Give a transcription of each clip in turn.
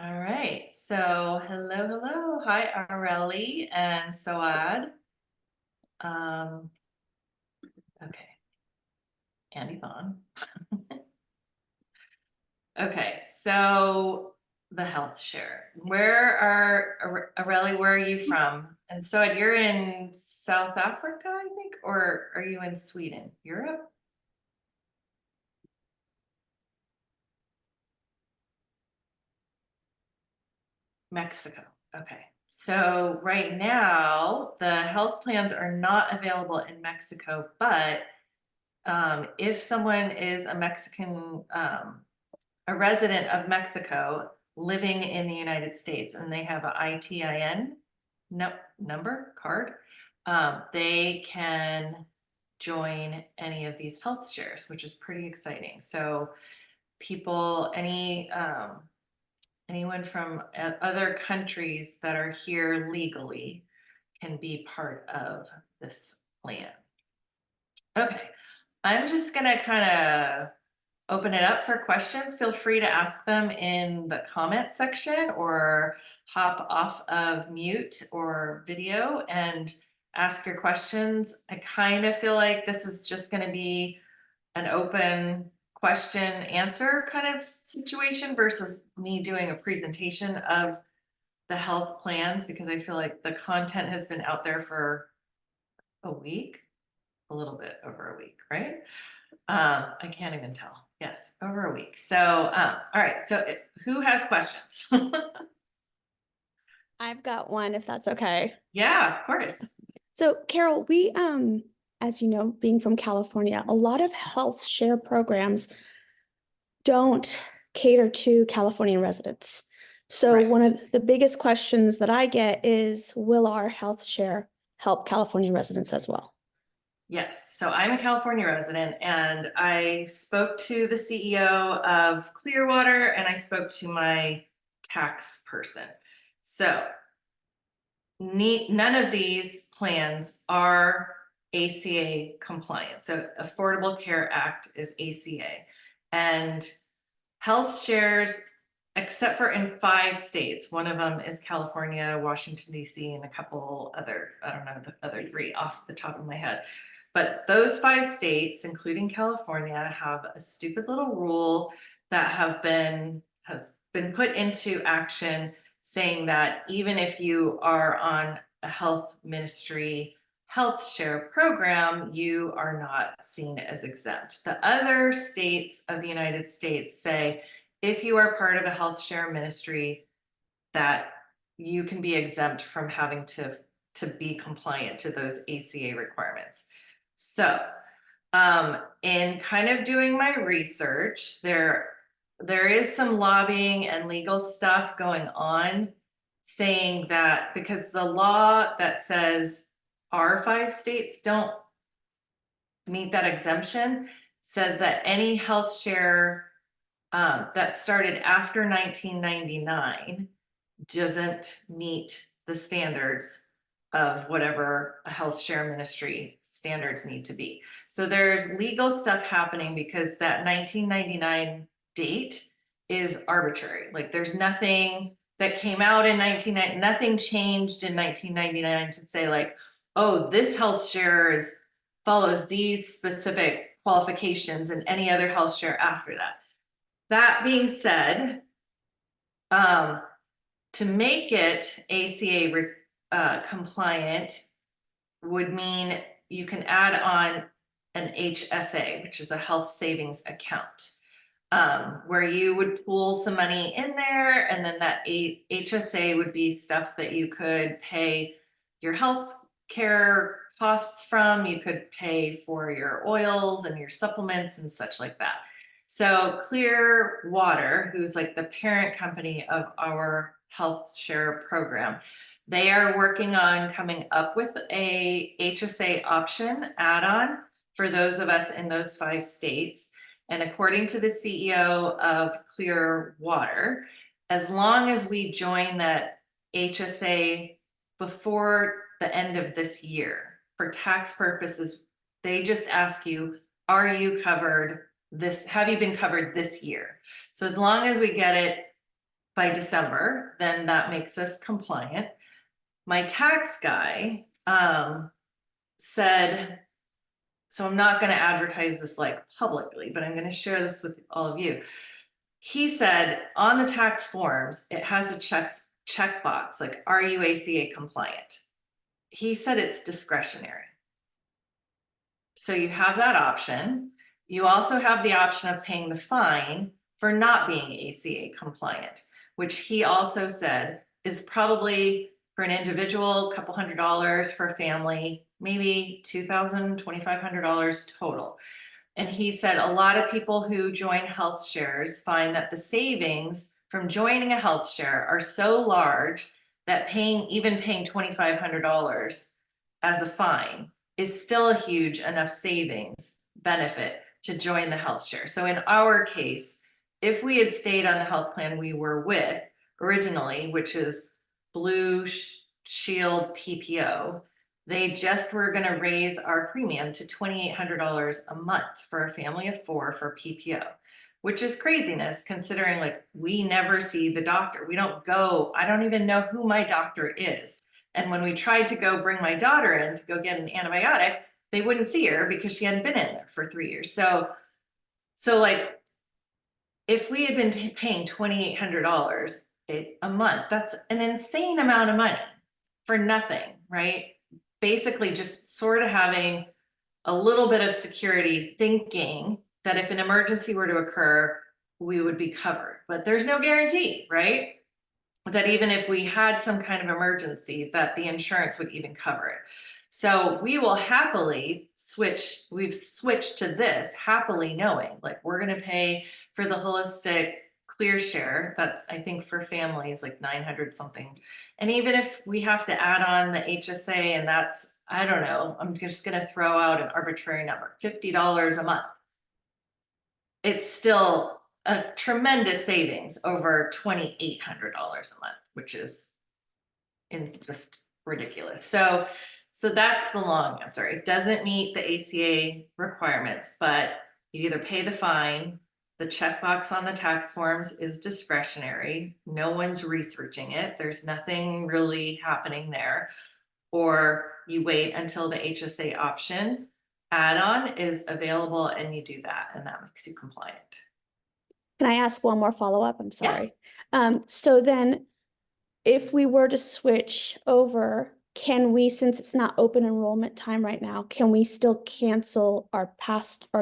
All right, so hello. Hi, Areli and Soad. Um, okay, and Yvonne. Okay, so the health share. Where are Areli, where are you from? And Soad, you're in South Africa, I think, or are you in Sweden? Europe? Mexico. Okay. So right now, the health plans are not available in Mexico, but if someone is a resident of Mexico living in the United States and they have an ITIN number card, they can join any of these health shares, which is pretty exciting. So people, anyone from other countries that are here legally can be part of this plan. Okay, I'm just gonna kind of open it up for questions. Feel free to ask them in the comment section or hop off of mute or video and ask your questions. I kind of feel like this is just going to be an open question answer kind of situation versus me doing a presentation of the health plans, because I feel like the content has been out there for a week, a little bit over a week, right? I can't even tell. Yes, over a week. So, all right. So, who has questions? I've got one, if that's okay. Yeah, of course. So, Carol, we, as you know, being from California, a lot of health share programs don't cater to Californian residents. So, Right. one of the biggest questions that I get is, will our health share help California residents as well? Yes. So, I'm a California resident, and I spoke to the CEO of Clearwater, and I spoke to my tax person. So, none of these plans are ACA compliant. So, Affordable Care Act is ACA, and health shares, except for in 5 states. One of them is California, Washington, D.C., and a couple other, I don't know the other 3 off the top of my head. But those 5 states, including California, have a stupid little rule that has been put into action, saying that even if you are on a health ministry health share program, you are not seen as exempt. The other states of the United States say if you are part of a health share ministry, that you can be exempt from having to be compliant to those ACA requirements. So, in kind of doing my research, there is some lobbying and legal stuff going on saying that because the law that says our 5 states don't meet that exemption says that any health share that started after 1999 doesn't meet the standards of whatever a health share ministry standards need to be. So there's legal stuff happening because that 1999 date is arbitrary. Like there's nothing that came out in 1990, nothing changed in 1999 to say like, oh, this health share follows these specific qualifications and any other health share after that. That being said, to make it ACA compliant would mean you can add on an HSA, which is a health savings account, where you would pool some money in there, and then that HSA would be stuff that you could pay your health care costs from. You could pay for your oils and your supplements and such like that. So Clearwater, who's like the parent company of our health share program, they are working on coming up with a HSA option add-on for those of us in those 5 states. And according to the CEO of Clearwater, as long as we join that HSA before the end of this year, for tax purposes, they just ask you, are you covered this, have you been covered this year? So as long as we get it by December, then that makes us compliant. My tax guy said, so I'm not going to advertise this like publicly, but I'm going to share this with all of you. He said on the tax forms, it has a checkbox like, are you ACA compliant? He said it's discretionary. So you have that option. You also have the option of paying the fine for not being ACA compliant, which he also said is probably for an individual, a couple $100, for a family, maybe $2,000, $2,500 total. And he said a lot of people who join health shares find that the savings from joining a health share are so large that even paying $2,500 as a fine is still a huge enough savings benefit to join the health share. So in our case, if we had stayed on the health plan we were with originally, which is Blue Shield PPO, they just were going to raise our premium to $2,800 a month for a family of 4 for PPO, which is craziness considering like we never see the doctor. We don't go, I don't even know who my doctor is. And when we tried to go bring my daughter in to go get an antibiotic, they wouldn't see her because she hadn't been in there for 3 years. So like if we had been paying $2,800 a month, that's an insane amount of money for nothing, right? Basically just sort of having a little bit of security, thinking that if an emergency were to occur, we would be covered. But there's no guarantee, right? That even if we had some kind of emergency, that the insurance would even cover it. So we will happily switch. We've switched to this happily knowing like we're going to pay for the holistic Clearshare. That's, I think, for families like 900 something. And even if we have to add on the HSA, and that's, I don't know, I'm just going to throw out an arbitrary number, $50 a month. It's still a tremendous savings over $2,800 a month, which is just ridiculous. So that's the long answer. It doesn't meet the ACA requirements, but you either pay the fine. The checkbox on the tax forms is discretionary. No one's researching it. There's nothing really happening there. Or you wait until the HSA option add-on is available and you do that, and that makes you compliant. Can I ask one more follow-up? I'm Yeah. sorry. So then if we were to switch over, can we, since it's not open enrollment time right now, can we still cancel our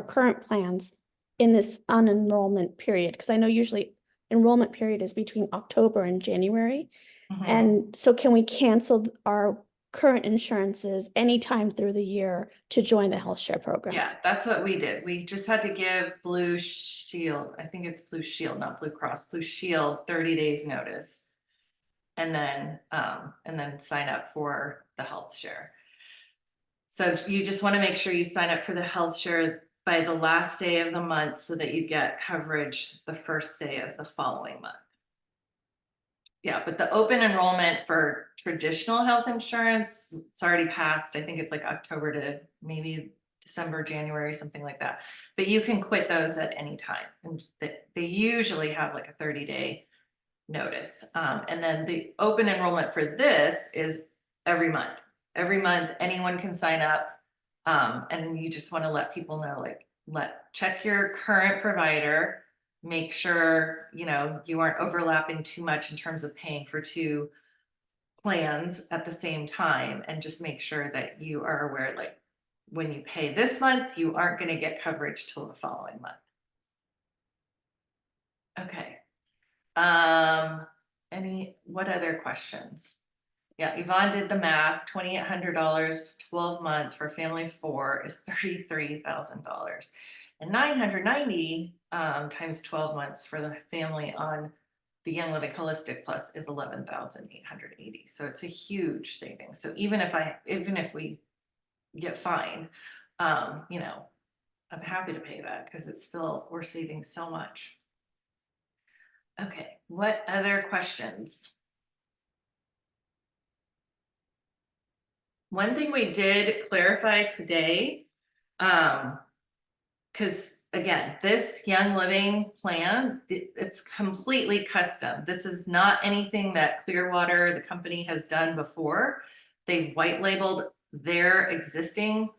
current plans in this unenrollment period? Because I know usually enrollment period is between October and January. Mhm. And so can we cancel our current insurances anytime through the year to join the health share program? Yeah, that's what we did. We just had to give Blue Shield, I think it's Blue Shield, not Blue Cross, Blue Shield 30 days notice. And then sign up for the health share. So you just want to make sure you sign up for the health share by the last day of the month so that you get coverage the first day of the following month. Yeah, but the open enrollment for traditional health insurance, it's already passed. I think it's like October to maybe December, January, something like that. But you can quit those at any time. And they usually have like a 30-day notice. And then the open enrollment for this is every month. Every month, anyone can sign up. And you just want to let people know, like, check your current provider, make sure, you aren't overlapping too much in terms of paying for 2 plans at the same time, and just make sure that you are aware, like, when you pay this month, you aren't going to get coverage till the following month. Okay. What other questions? Yeah, Yvonne did the math. $2,800 to 12 months for a family of 4 is $33,000, and 990 times 12 months for the family on the Young Living Holistic Plus is 11,880. So it's a huge savings. So even if we get fined, I'm happy to pay that because we're saving so much. Okay, what other questions? One thing we did clarify today, because again, this Young Living plan, it's completely custom. This is not anything that Clearwater, the company, has done before. They've white labeled their existing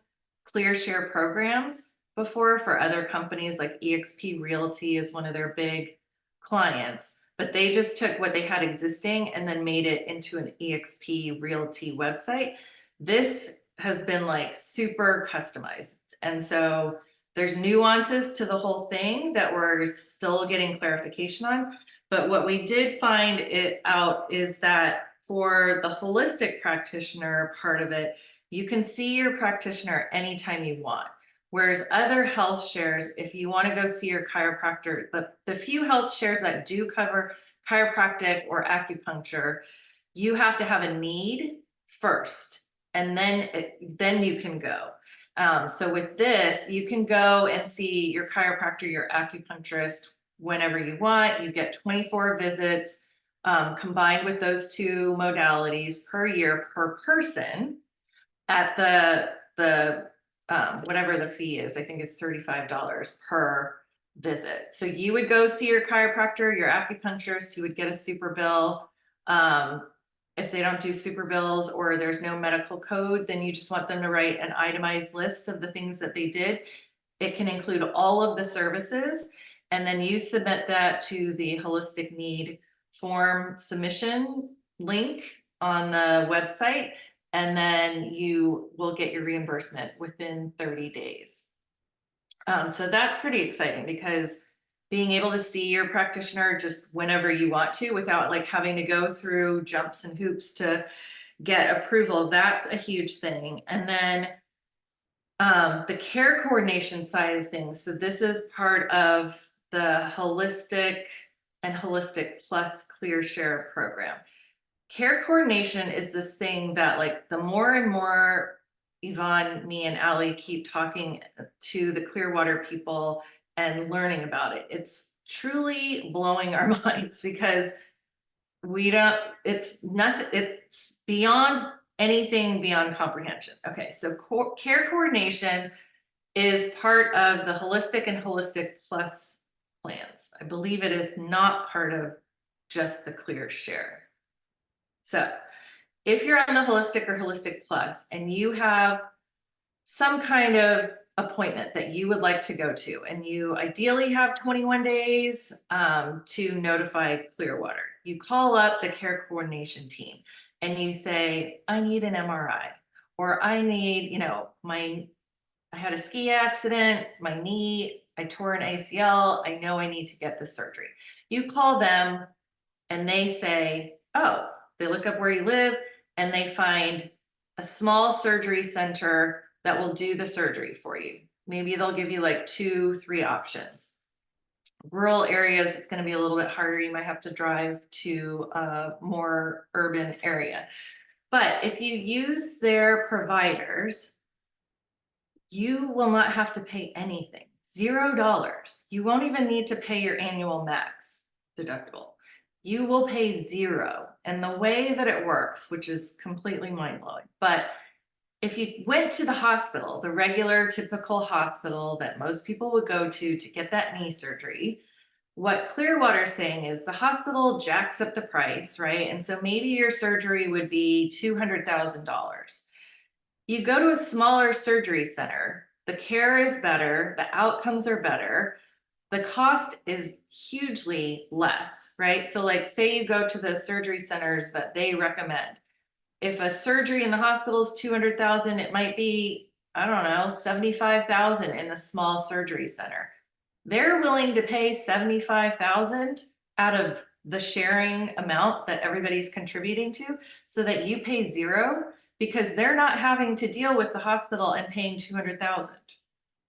Clearshare programs before for other companies, like eXp Realty is one of their big clients, but they just took what they had existing and then made it into an eXp Realty website. This has been like super customized. And so there's nuances to the whole thing that we're still getting clarification on. But what we did find it out is that for the holistic practitioner part of it, you can see your practitioner anytime you want. Whereas other health shares, if you want to go see your chiropractor, the few health shares that do cover chiropractic or acupuncture, you have to have a need first, and then you can go. So with this, you can go and see your chiropractor, your acupuncturist whenever you want. You get 24 visits combined with those two modalities per year per person at the whatever the fee is. I think it's $35 per visit. So you would go see your chiropractor, your acupuncturist, you would get a super bill. If they don't do super bills or there's no medical code, then you just want them to write an itemized list of the things that they did. It can include all of the services, and then you submit that to the holistic need form submission link on the website, and then you will get your reimbursement within 30 days. So that's pretty exciting, because being able to see your practitioner just whenever you want to without like having to go through jumps and hoops to get approval, that's a huge thing. And then the care coordination side of things. So this is part of the holistic and holistic plus Clearshare program. Care coordination is this thing that, like, the more and more Yvonne, me, and Allie keep talking to the Clearwater people and learning about it, it's truly blowing our minds, because it's nothing, it's beyond anything beyond comprehension. Okay, so care coordination is part of the holistic and holistic plus plans. I believe it is not part of just the Clearshare. So if you're on the holistic or holistic plus and you have some kind of appointment that you would like to go to, and you ideally have 21 days to notify Clearwater, you call up the care coordination team and you say, I need an MRI, or I need, I had a ski accident, my knee, I tore an ACL, I know I need to get the surgery. You call them and they say, oh, they look up where you live and they find a small surgery center that will do the surgery for you. Maybe they'll give you like 2-3 options. Rural areas, it's going to be a little bit harder. You might have to drive to a more urban area. But if you use their providers, you will not have to pay anything. $0. You won't even need to pay your annual max deductible. You will pay 0. And the way that it works, which is completely mind-blowing, but if you went to the hospital, the regular typical hospital that most people would go to get that knee surgery, what Clearwater's saying is the hospital jacks up the price, right? And so maybe your surgery would be $200,000. You go to a smaller surgery center, the care is better, the outcomes are better, the cost is hugely less, right? So like, say you go to the surgery centers that they recommend. If a surgery in the hospital is $200,000, it might be, I don't know, $75,000 in the small surgery center. They're willing to pay $75,000 out of the sharing amount that everybody's contributing to, so that you pay 0, because they're not having to deal with the hospital and paying $200,000,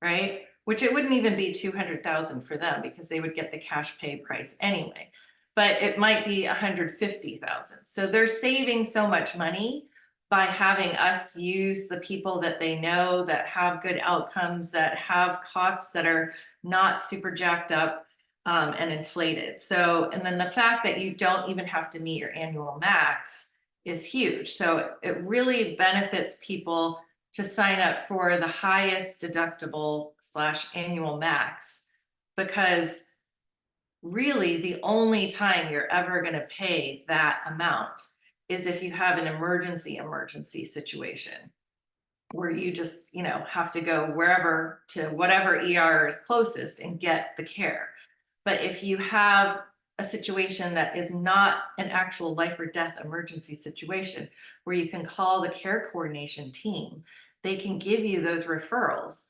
right? Which it wouldn't even be $200,000 for them, because they would get the cash pay price anyway. But it might be $150,000. So they're saving so much money by having us use the people that they know, that have good outcomes, that have costs that are not super jacked up and inflated. So, and then the fact that you don't even have to meet your annual max is huge. So it really benefits people to sign up for the highest deductible / annual max, because really the only time you're ever going to pay that amount is if you have an emergency situation where you just, have to go wherever to whatever ER is closest and get the care. But if you have a situation that is not an actual life or death emergency situation where you can call the care coordination team, they can give you those referrals.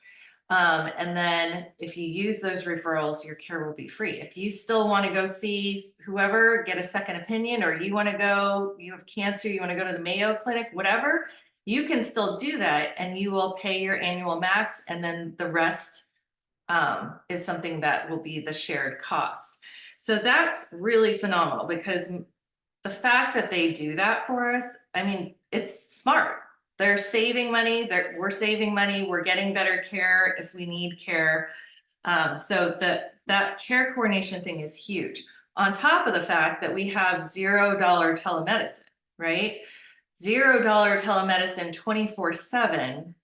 And then if you use those referrals, your care will be free. If you still want to go see whoever, get a second opinion, or you want to go, you have cancer, you want to go to the Mayo Clinic, whatever, you can still do that and you will pay your annual max. And then the rest is something that will be the shared cost. So that's really phenomenal, because the fact that they do that for us, I mean, it's smart. They're saving money, we're saving money, we're getting better care if we need care. So that care coordination thing is huge. On top of the fact that we have $0 telemedicine, right? $0 telemedicine 24/7,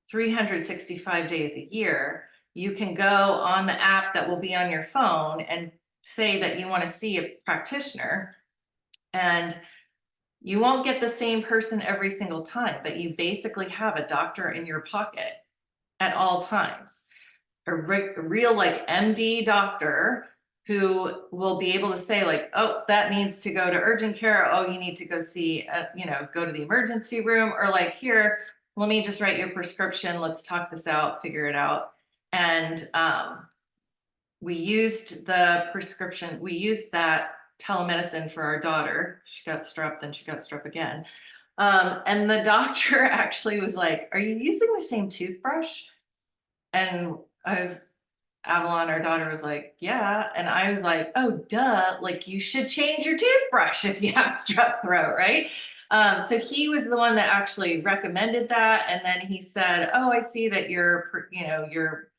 365 days a year. You can go on the app that will be on your phone and say that you want to see a practitioner, and you won't get the same person every single time, but you basically have a doctor in your pocket at all times. A real like MD doctor who will be able to say like, oh, that needs to go to urgent care. Oh, you need to go see, go to the emergency room, or like, here, let me just write your prescription. Let's talk this out, figure it out. And we used the prescription, we used that telemedicine for our daughter. She got strep, then she got strep again. And the doctor actually was like, are you using the same toothbrush? And Avalon, our daughter, was like, yeah. And I was like, oh, duh, like you should change your toothbrush if you have strep throat, right? So he was the one that actually recommended that. And then he said, oh, I see that your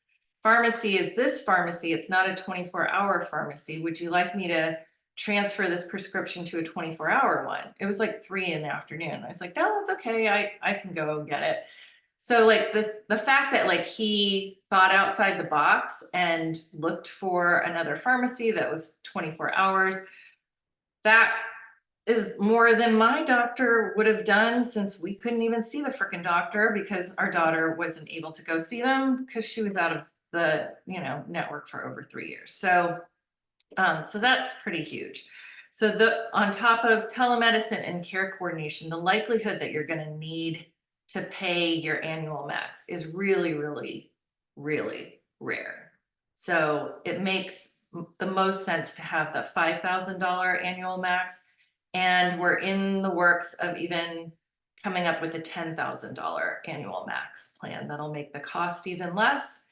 pharmacy is this pharmacy. It's not a 24-hour pharmacy. Would you like me to transfer this prescription to a 24-hour one? It was like 3 in the afternoon. I was like, no, that's okay. I can go and get it. So like the fact that like he thought outside the box and looked for another pharmacy that was 24 hours, that is more than my doctor would have done, since we couldn't even see the freaking doctor because our daughter wasn't able to go see them because she was out of the network for over 3 years. So so that's pretty huge. So on top of telemedicine and care coordination, the likelihood that you're going to need to pay your annual max is really, really, really rare. So it makes the most sense to have the $5,000 annual max. And we're in the works of even coming up with a $10,000 annual max plan that'll make the cost even less.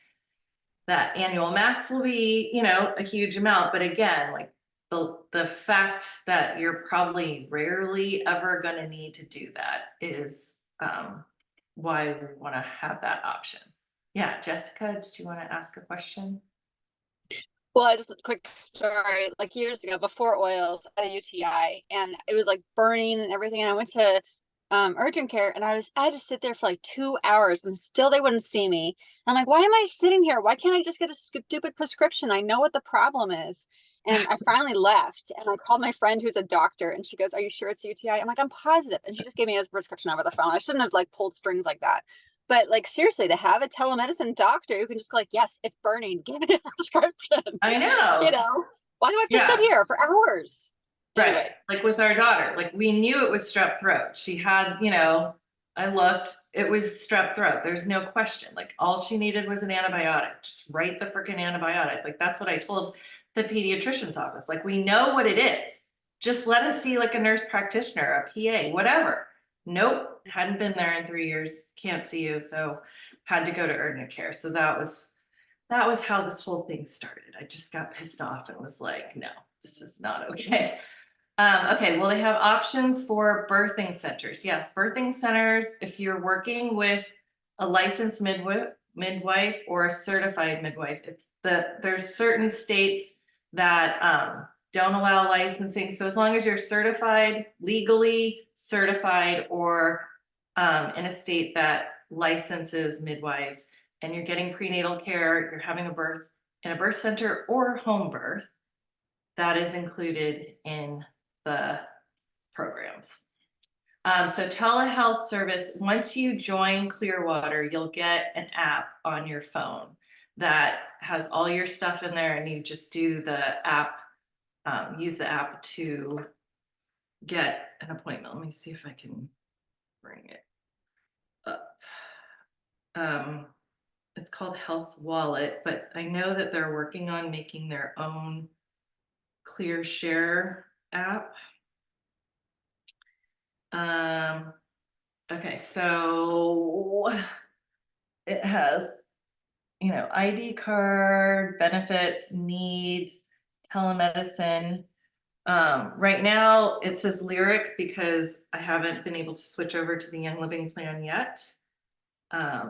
That annual max will be, a huge amount. But again, like the fact that you're probably rarely ever going to need to do that is why we want to have that option. Yeah, Jessica, did you want to ask a question? Well, just a quick story. Like years ago, before oils, I had a UTI, and it was like burning and everything. And I went to urgent care, and I had to sit there for like 2 hours, and still they wouldn't see me. And I'm like, why am I sitting here? Why can't I just get a stupid prescription? I know what the problem is. And I finally left, and I called my friend who's a doctor, and she goes, "Are you sure it's UTI?" I'm like, "I'm positive." And she just gave me a prescription over the phone. I shouldn't have like pulled strings like that. But like seriously, to have a telemedicine doctor who can just go like, yes, it's burning, give me a prescription. I know. Why do I have to sit here for hours? Right. Anyway. Like with our daughter, like we knew it was strep throat. She had, I looked, it was strep throat. There's no question. Like all she needed was an antibiotic. Just write the freaking antibiotic. Like that's what I told the pediatrician's office. Like we know what it is. Just let us see like a nurse practitioner, a PA, whatever. Nope, hadn't been there in 3 years. Can't see you. So had to go to urgent care. So that was how this whole thing started. I just got pissed off and was like, no, this is not okay. Okay, well, they have options for birthing centers. Yes, birthing centers, if you're working with a licensed midwife or a certified midwife, there's certain states that don't allow licensing. So as long as you're certified, legally certified, or in a state that licenses midwives, and you're getting prenatal care, you're having a birth in a birth center or home birth, that is included in the programs. So telehealth service, once you join Clearwater, you'll get an app on your phone that has all your stuff in there, and you just do the app, use the app to get an appointment. Let me see if I can bring it up. It's called Health Wallet, but I know that they're working on making their own Clearshare app. Okay, so it has, you know, ID card, benefits, needs, telemedicine. Right now it says Lyric because I haven't been able to switch over to the Young Living plan yet.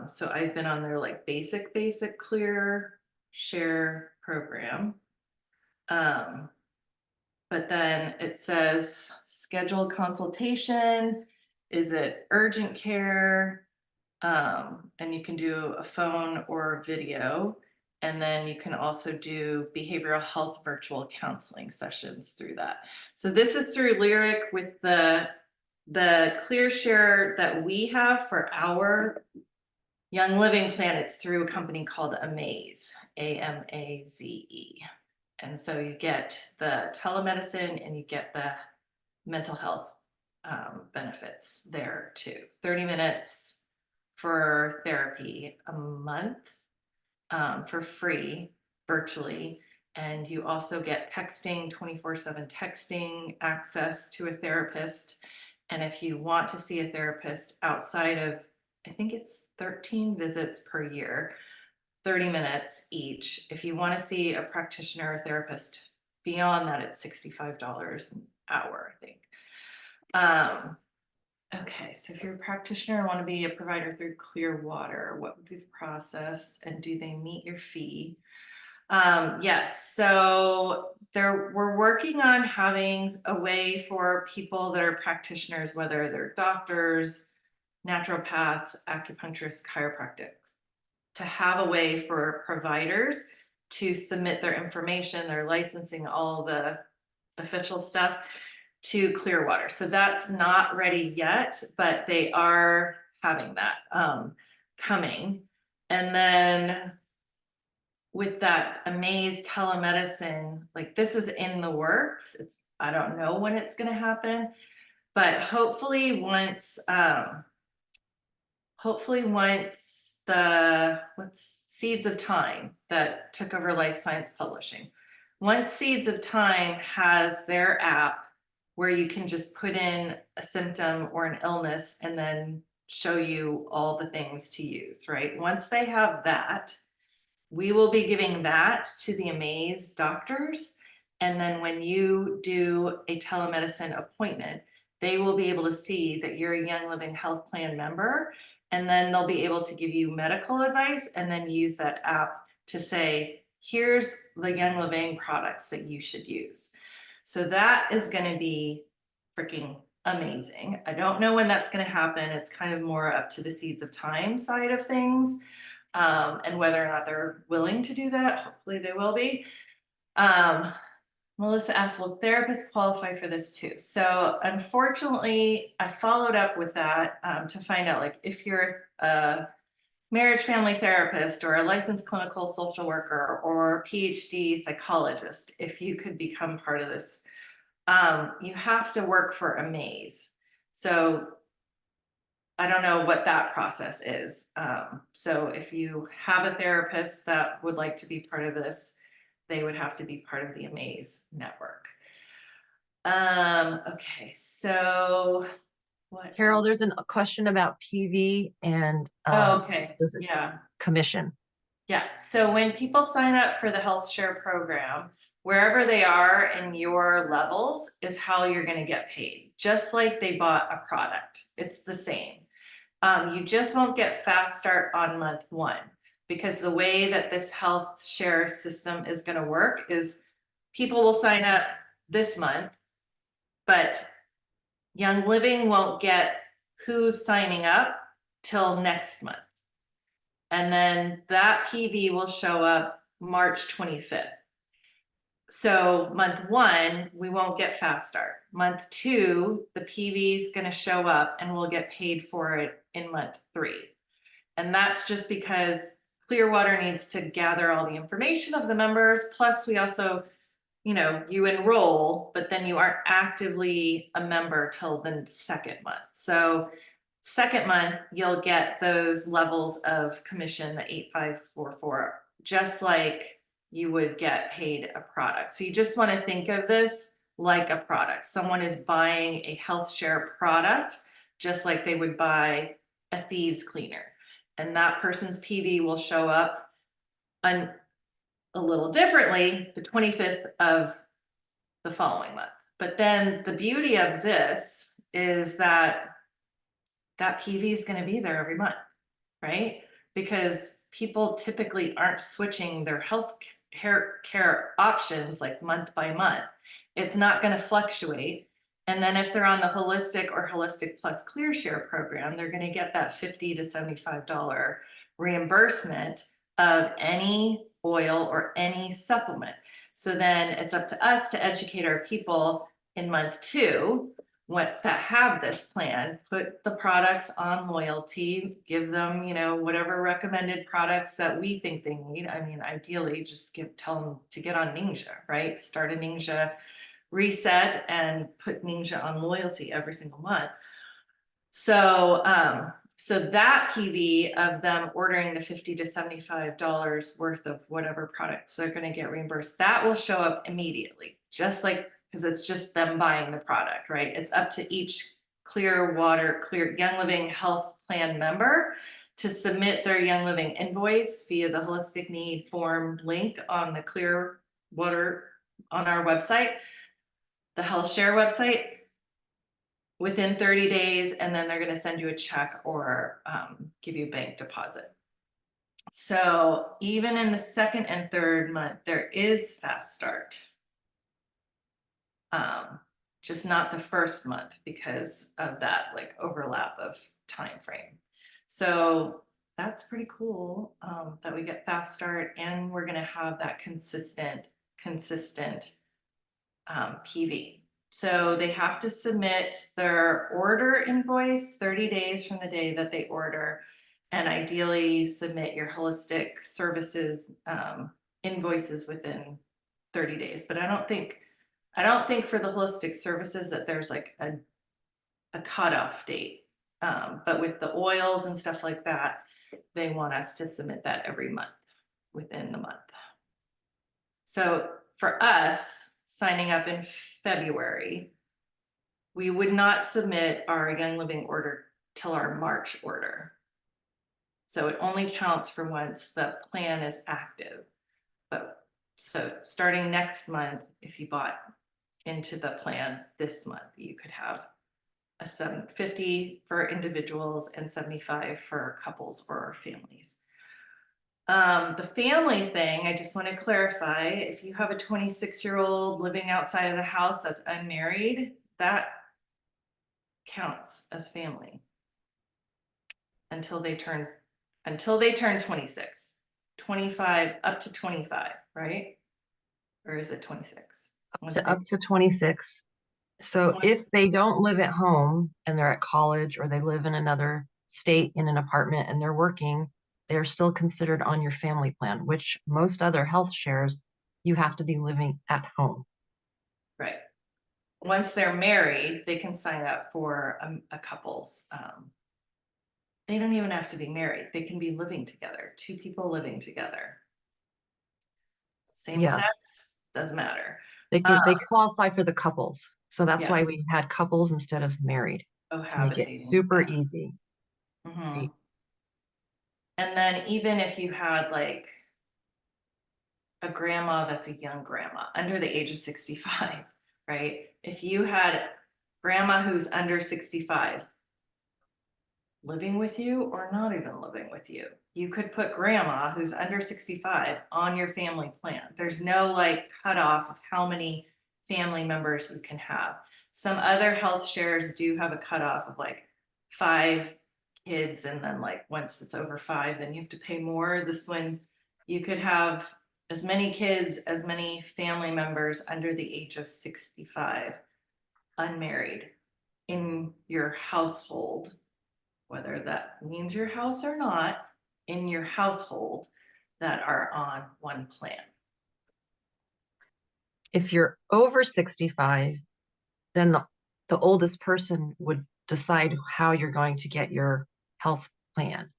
So I've been on their like basic Clear Share program. But then it says schedule consultation. Is it urgent care? And you can do a phone or video. And then you can also do behavioral health virtual counseling sessions through that. So this is through Lyric with the Clearshare that we have for our Young Living plan. It's through a company called Amaze, AMAZE. And so you get the telemedicine and you get the mental health benefits there too. 30 minutes for therapy a month for free virtually. And you also get texting, 24/7 texting, access to a therapist. And if you want to see a therapist outside of, I think it's 13 visits per year, 30 minutes each. If you want to see a practitioner or therapist beyond that, it's $65 an hour, I think. Okay, so if you're a practitioner and want to be a provider through Clearwater, what would be the process and do they meet your fee? Yes, so we're working on having a way for people that are practitioners, whether they're doctors, naturopaths, acupuncturists, chiropractics, to have a way for providers to submit their information, their licensing, all the official stuff to Clearwater. So that's not ready yet, but they are having that coming. And then with that Amaze telemedicine, like this is in the works. I don't know when it's going to happen, but hopefully once the Seeds of Time that took over Life Science Publishing, once Seeds of Time has their app where you can just put in a symptom or an illness and then show you all the things to use, right? Once they have that, we will be giving that to the Amaze doctors. And then when you do a telemedicine appointment, they will be able to see that you're a Young Living Health Plan member. And then they'll be able to give you medical advice and then use that app to say, here's the Young Living products that you should use. So that is going to be freaking amazing. I don't know when that's going to happen. It's kind of more up to the Seeds of Time side of things, and whether or not they're willing to do that. Hopefully they will be. Melissa asked, will therapists qualify for this too? So unfortunately, I followed up with that to find out, like, if you're a marriage family therapist or a licensed clinical social worker or PhD psychologist, if you could become part of this, you have to work for Amaze. So I don't know what that process is. So if you have a therapist that would like to be part of this, they would have to be part of the Amaze network. Okay, so what? Carol, there's a question about PV and Okay, does it yeah. commission? Yeah, so when people sign up for the Heathshare program, wherever they are in your levels is how you're going to get paid, just like they bought a product. It's the same. You just won't get fast start on month one, because the way that this Heathshare system is going to work is people will sign up this month, but Young Living won't get who's signing up till next month. And then that PV will show up March 25th. So month 1, we won't get fast start. Month 2, the PV is going to show up and we'll get paid for it in month 3. And that's just because Clearwater needs to gather all the information of the members. Plus we also, you enroll, but then you aren't actively a member till the second month. So second month, you'll get those levels of commission, the 8544, just like you would get paid a product. So you just want to think of this like a product. Someone is buying a Heathshare product, just like they would buy a thieves cleaner. And that person's PV will show up a little differently the 25th of the following month. But then the beauty of this is that PV is going to be there every month, right? Because people typically aren't switching their health care options like month by month. It's not going to fluctuate. And then if they're on the holistic or holistic plus Clearshare program, they're going to get that $50 to $75 reimbursement of any oil or any supplement. So then it's up to us to educate our people in month 2 that have this plan, put the products on loyalty, give them, whatever recommended products that we think they need. I mean, ideally just tell them to get on Ninja, right? Start a Ninja reset and put Ninja on loyalty every single month. So that PV of them ordering the $50 to $75 worth of whatever products they're going to get reimbursed, that will show up immediately, just like, because it's just them buying the product, right? It's up to each Clearwater Young Living Health Plan member to submit their Young Living invoice via the Holistic Need form link on the Clearwater on our website, the Heathshare website, within 30 days, and then they're going to send you a check or give you a bank deposit. So even in the second and third month, there is fast start. Just not the first month because of that like overlap of time frame. So that's pretty cool that we get fast start, and we're going to have that consistent PV. So they have to submit their order invoice 30 days from the day that they order, and ideally you submit your holistic services invoices within 30 days. But I don't think for the holistic services that there's like a cutoff date. But with the oils and stuff like that, they want us to submit that every month within the month. So for us, signing up in February, we would not submit our Young Living order till our March order. So it only counts for once the plan is active. But so starting next month, if you bought into the plan this month, you could have a $750 for individuals and $75 for couples or families. The family thing, I just want to clarify, if you have a 26-year-old living outside of the house that's unmarried, that counts as family until they turn 26, 25 up to 25, right? Or is it 26? Up to 26. So if they don't live at home and they're at college, or they live in another state in an apartment and they're working, they're still considered on your family plan, which most other health shares, you have to be living at home. Right. Once they're married, they can sign up for a couple's. They don't even have to be married. They can be living together, 2 people living together. Same sex, doesn't matter. They qualify for the couples. So that's why we had couples instead of married. To make it super easy. Right? And then even if you had like a grandma that's a young grandma under the age of 65, right? If you had grandma who's under 65 living with you or not even living with you, you could put grandma who's under 65 on your family plan. There's no like cutoff of how many family members you can have. Some other health shares do have a cutoff of like 5 kids, and then like once it's over 5, then you have to pay more. This one, you could have as many kids, as many family members under the age of 65, unmarried, in your household, whether that means your house or not, in your household, that are on one plan. If you're over 65, then the oldest person would decide how you're going to get your health plan.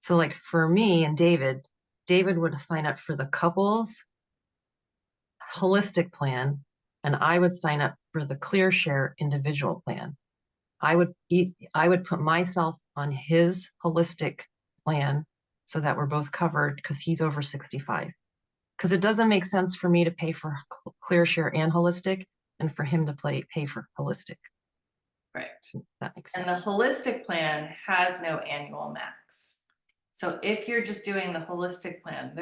So like for me and David would sign up for the couples holistic plan, and I would sign up for the Clearshare individual plan. I would put myself on his holistic plan so that we're both covered because he's over 65. Because it doesn't make sense for me to pay for Clearshare and holistic and for him to pay for holistic. Right. That makes And sense. the holistic plan has no annual max. So if you're just doing the holistic plan,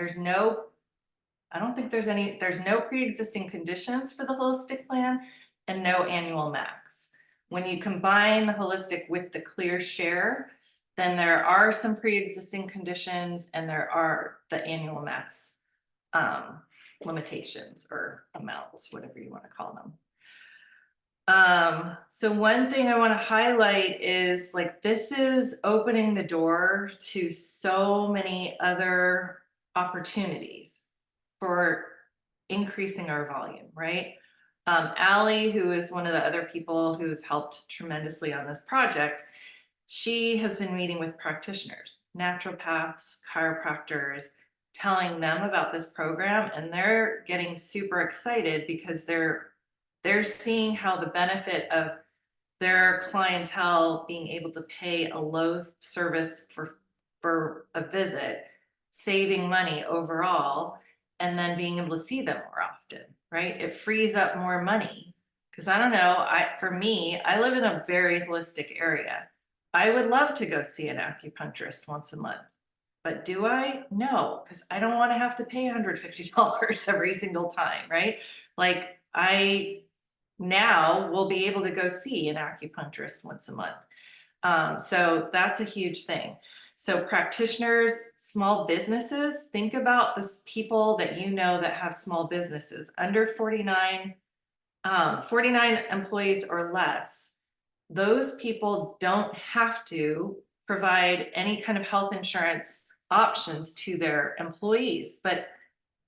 I don't think there's no pre-existing conditions for the holistic plan and no annual max. When you combine the holistic with the Clearshare, then there are some pre-existing conditions and there are the annual max limitations or amounts, whatever you want to call them. So one thing I want to highlight is like, this is opening the door to so many other opportunities for increasing our volume, right? Allie, who is one of the other people who's helped tremendously on this project, she has been meeting with practitioners, naturopaths, chiropractors, telling them about this program, and they're getting super excited because they're seeing how the benefit of their clientele being able to pay a low service for a visit, saving money overall, and then being able to see them more often, right? It frees up more money. Because I don't know, for me, I live in a very holistic area. I would love to go see an acupuncturist once a month. But do I? No, because I don't want to have to pay $150 every single time, right? Like I now will be able to go see an acupuncturist once a month. So that's a huge thing. So practitioners, small businesses, think about this people that you know that have small businesses under 49 employees or less. Those people don't have to provide any kind of health insurance options to their employees, but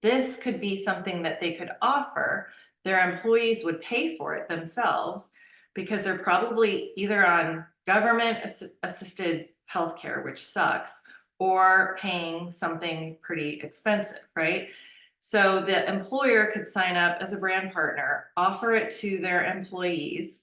this could be something that they could offer. Their employees would pay for it themselves because they're probably either on government assisted healthcare, which sucks, or paying something pretty expensive, right? So the employer could sign up as a brand partner, offer it to their employees.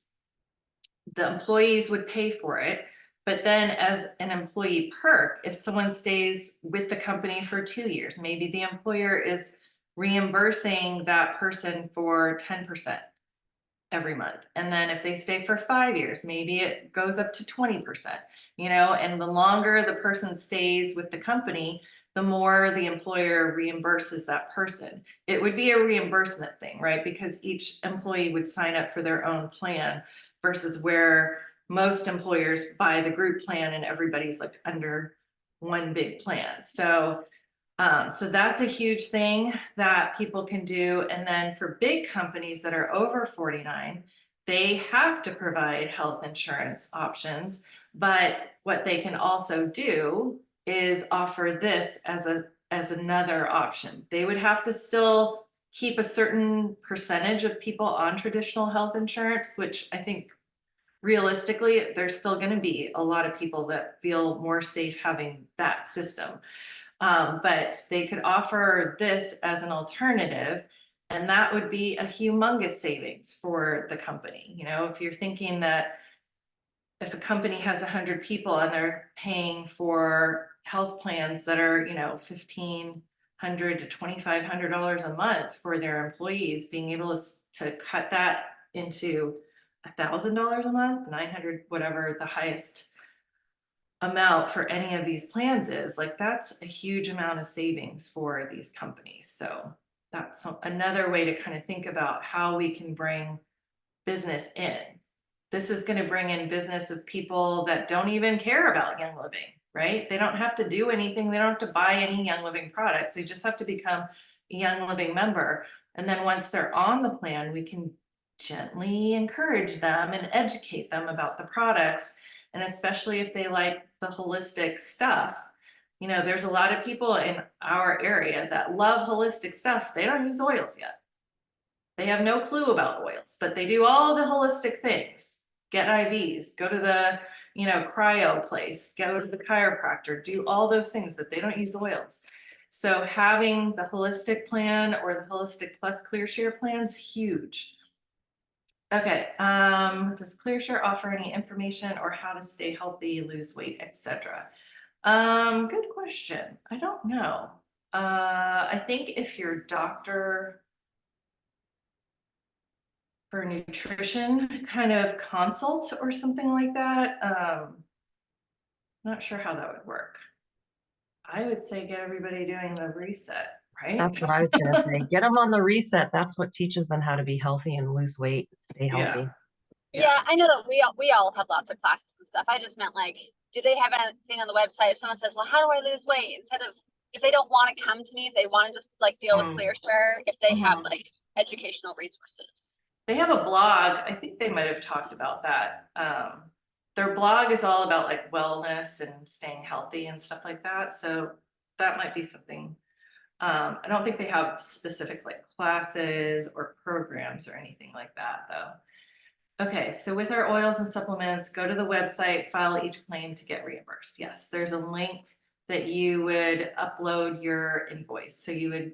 The employees would pay for it. But then as an employee perk, if someone stays with the company for 2 years, maybe the employer is reimbursing that person for 10% every month. And then if they stay for 5 years, maybe it goes up to 20%, and the longer the person stays with the company, the more the employer reimburses that person. It would be a reimbursement thing, right? Because each employee would sign up for their own plan versus where most employers buy the group plan and everybody's like under one big plan. So that's a huge thing that people can do. And then for big companies that are over 49, they have to provide health insurance options. But what they can also do is offer this as another option. They would have to still keep a certain percentage of people on traditional health insurance, which I think realistically, there's still going to be a lot of people that feel more safe having that system. But they could offer this as an alternative, and that would be a humongous savings for the company. If you're thinking that if a company has 100 people and they're paying for health plans that are, $1,500 to $2,500 a month for their employees, being able to cut that into $1,000 a month, 900, whatever the highest amount for any of these plans is, like, that's a huge amount of savings for these companies. So that's another way to kind of think about how we can bring business in. this is going to bring in business of people that don't even care about Young Living, right? They don't have to do anything. They don't have to buy any Young Living products. They just have to become a Young Living member. And then once they're on the plan, we can gently encourage them and educate them about the products. And especially if they like the holistic stuff. You know, there's a lot of people in our area that love holistic stuff. They don't use oils yet. They have no clue about oils, but they do all the holistic things. Get IVs, go to the, cryo place, go to the chiropractor, do all those things, but they don't use oils. So having the holistic plan or the holistic plus ClearShare plan is huge. Okay, does ClearShare offer any information or how to stay healthy, lose weight, etc.? Good question. I don't know. I think if your doctor for nutrition kind of consult or something like that, not sure how that would work. I would say get everybody doing the reset, right? That's what I was going to say. Get them on the reset. That's what teaches them how to be healthy and lose weight, stay healthy. Yeah, I know that we all have lots of classes and stuff. I just meant like, do they have anything on the website? If someone says, well, how do I lose weight? Instead of, if they don't want to come to me, if they want to just like deal with ClearShare, if they have like educational resources. They have a blog. I think they might have talked about that. Their blog is all about like wellness and staying healthy and stuff like that. So that might be something. I don't think they have specific like classes or programs or anything like that though. Okay, so with our oils and supplements, go to the website, file each claim to get reimbursed. Yes, there's a link that you would upload your invoice. So you would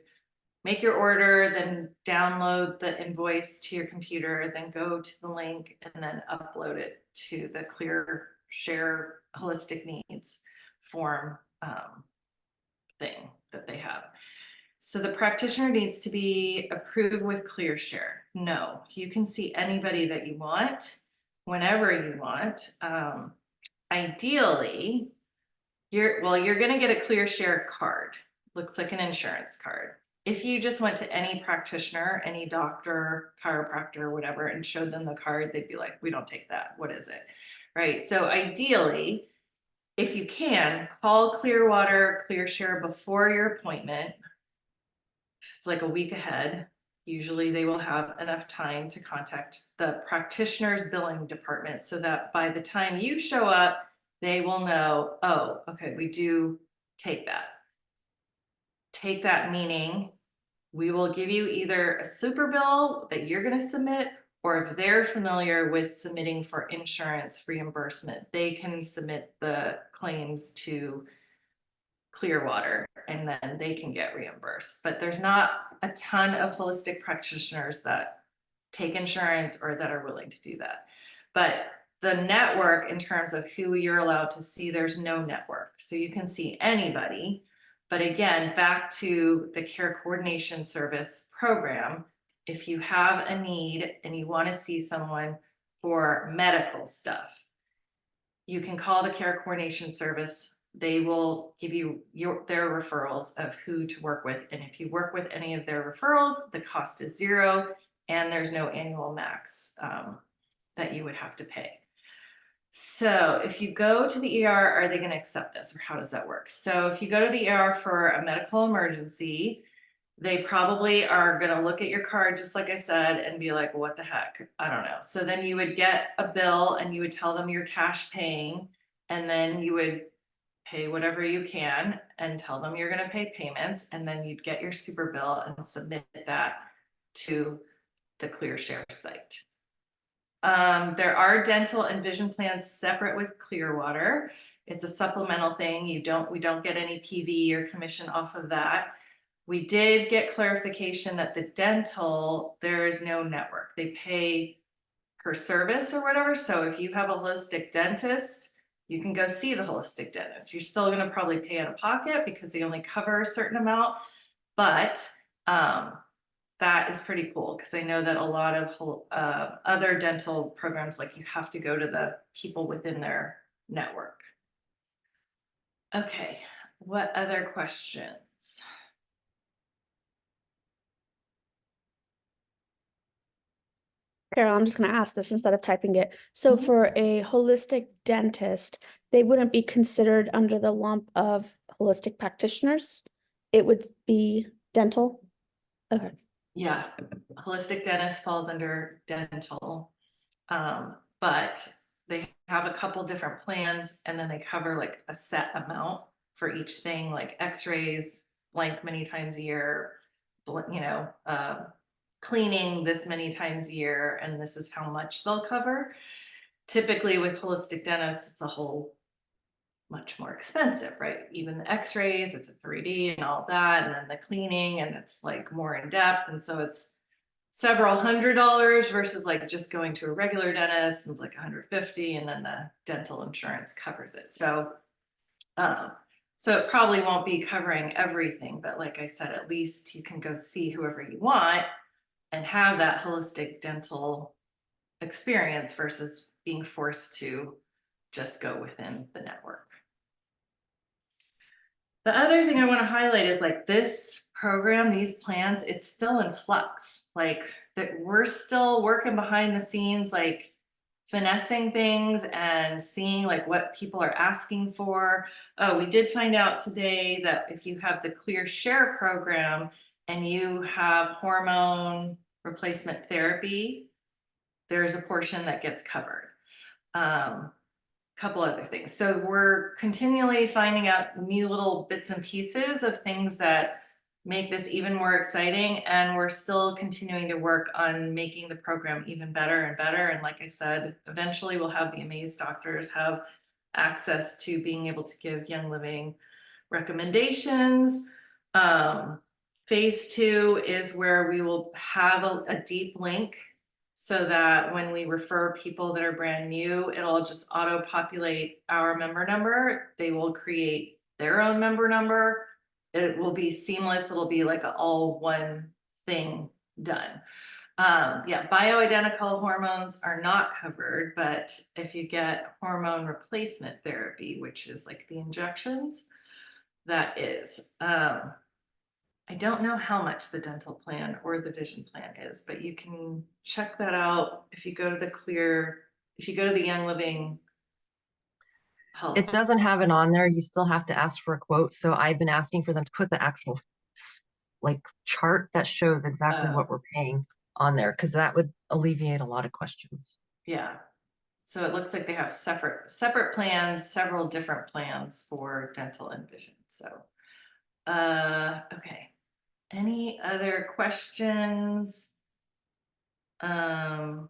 make your order, then download the invoice to your computer, then go to the link and then upload it to the ClearShare Holistic Needs form thing that they have. So the practitioner needs to be approved with ClearShare. No, you can see anybody that you want, whenever you want. Ideally, you're going to get a ClearShare card. Looks like an insurance card. If you just went to any practitioner, any doctor, chiropractor, whatever, and showed them the card, they'd be like, we don't take that. What is it? Right. So ideally, if you can, call Clearwater ClearShare before your appointment. It's like a week ahead. Usually they will have enough time to contact the practitioner's billing department so that by the time you show up, they will know, oh, okay, we do take that. Take that meaning we will give you either a super bill that you're going to submit, or if they're familiar with submitting for insurance reimbursement, they can submit the claims to Clearwater and then they can get reimbursed. But there's not a ton of holistic practitioners that take insurance or that are willing to do that. But the network, in terms of who you're allowed to see, there's no network. So you can see anybody. But again, back to the care coordination service program, if you have a need and you want to see someone for medical stuff, you can call the care coordination service. They will give you their referrals of who to work with. And if you work with any of their referrals, the cost is zero and there's no annual max that you would have to pay. So if you go to the ER, are they going to accept this, or how does that work? So if you go to the ER for a medical emergency, they probably are going to look at your card, just like I said, and be like, what the heck? I don't know. So then you would get a bill and you would tell them you're cash paying, and then you would pay whatever you can and tell them you're going to pay payments, and then you'd get your super bill and submit that to the ClearShare site. There are dental and vision plans separate with Clearwater. It's a supplemental thing. We don't get any PV or commission off of that. We did get clarification that the dental, there is no network. They pay per service or whatever. So if you have a holistic dentist, you can go see the holistic dentist. You're still going to probably pay out of pocket because they only cover a certain amount, but that is pretty cool because I know that a lot of other dental programs, like you have to go to the people within their network. Okay, what other questions? Carol, I'm just gonna ask this instead of typing it. So Mhm. for a holistic dentist, they wouldn't be considered under the lump of holistic practitioners? It would be dental? Okay, Yeah, holistic dentist falls under dental. But they have a couple different plans and then they cover like a set amount for each thing, like x-rays, blank many times a year, cleaning this many times a year, and this is how much they'll cover. Typically with holistic dentists, it's a whole much more expensive, right? Even the x-rays, it's a 3D and all that, and then the cleaning, and it's like more in depth. And so it's several $100s versus like just going to a regular dentist and it's like 150, and then the dental insurance covers it. Um, so it probably won't be covering everything, but like I said, at least you can go see whoever you want and have that holistic dental experience versus being forced to just go within the network. The other thing I want to highlight is like this program, these plans, it's still in flux. Like that we're still working behind the scenes, like finessing things and seeing like what people are asking for. Oh, we did find out today that if you have the Clearshare program and you have hormone replacement therapy, there's a portion that gets covered. Couple other things. So we're continually finding out new little bits and pieces of things that make this even more exciting. And we're still continuing to work on making the program even better and better. And like I said, eventually we'll have the amazed doctors have access to being able to give Young Living recommendations. Phase 2 is where we will have a deep link so that when we refer people that are brand new, it'll just auto populate our member number. They will create their own member number. It will be seamless. It'll be like an all one thing done. Yeah, bioidentical hormones are not covered, but if you get hormone replacement therapy, which is like the injections, that is. I don't know how much the dental plan or the vision plan is, but you can check that out if you go to if you go to the Young Living It Health. doesn't have it on there. You still have to ask for a quote. So I've been asking for them to put the actual like chart that shows exactly what we're paying on there, because that would alleviate a lot of questions. Yeah. So it looks like they have separate plans, several different plans for dental and vision. So, okay. Any other questions? I'm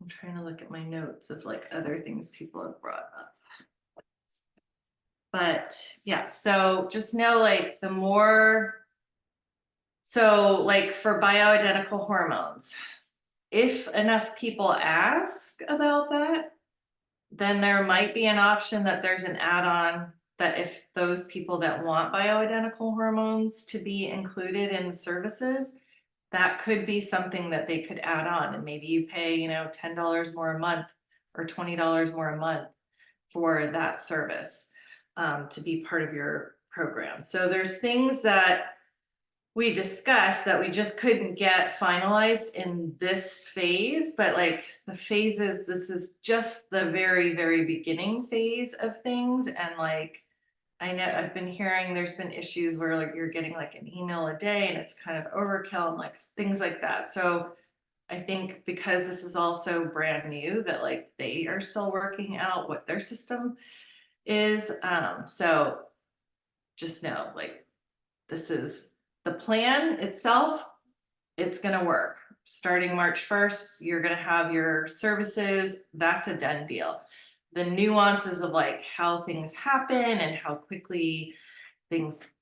trying to look at my notes of like other things people have brought up. But yeah, so just know like so like for bioidentical hormones, if enough people ask about that, then there might be an option that there's an add-on that if those people that want bioidentical hormones to be included in services, that could be something that they could add on. And maybe you pay, $10 more a month or $20 more a month for that service to be part of your program. So there's things that we discussed that we just couldn't get finalized in this phase, but like the phases, this is just the very, very beginning phase of things. And like, I know I've been hearing there's been issues where like you're getting like an email a day and it's kind of overkill and like things like that. So I think because this is also brand new that like they are still working out what their system is. So just know like this is the plan itself, it's going to work. Starting March 1st, you're going to have your services. That's a done deal. The nuances of like how things happen and how quickly things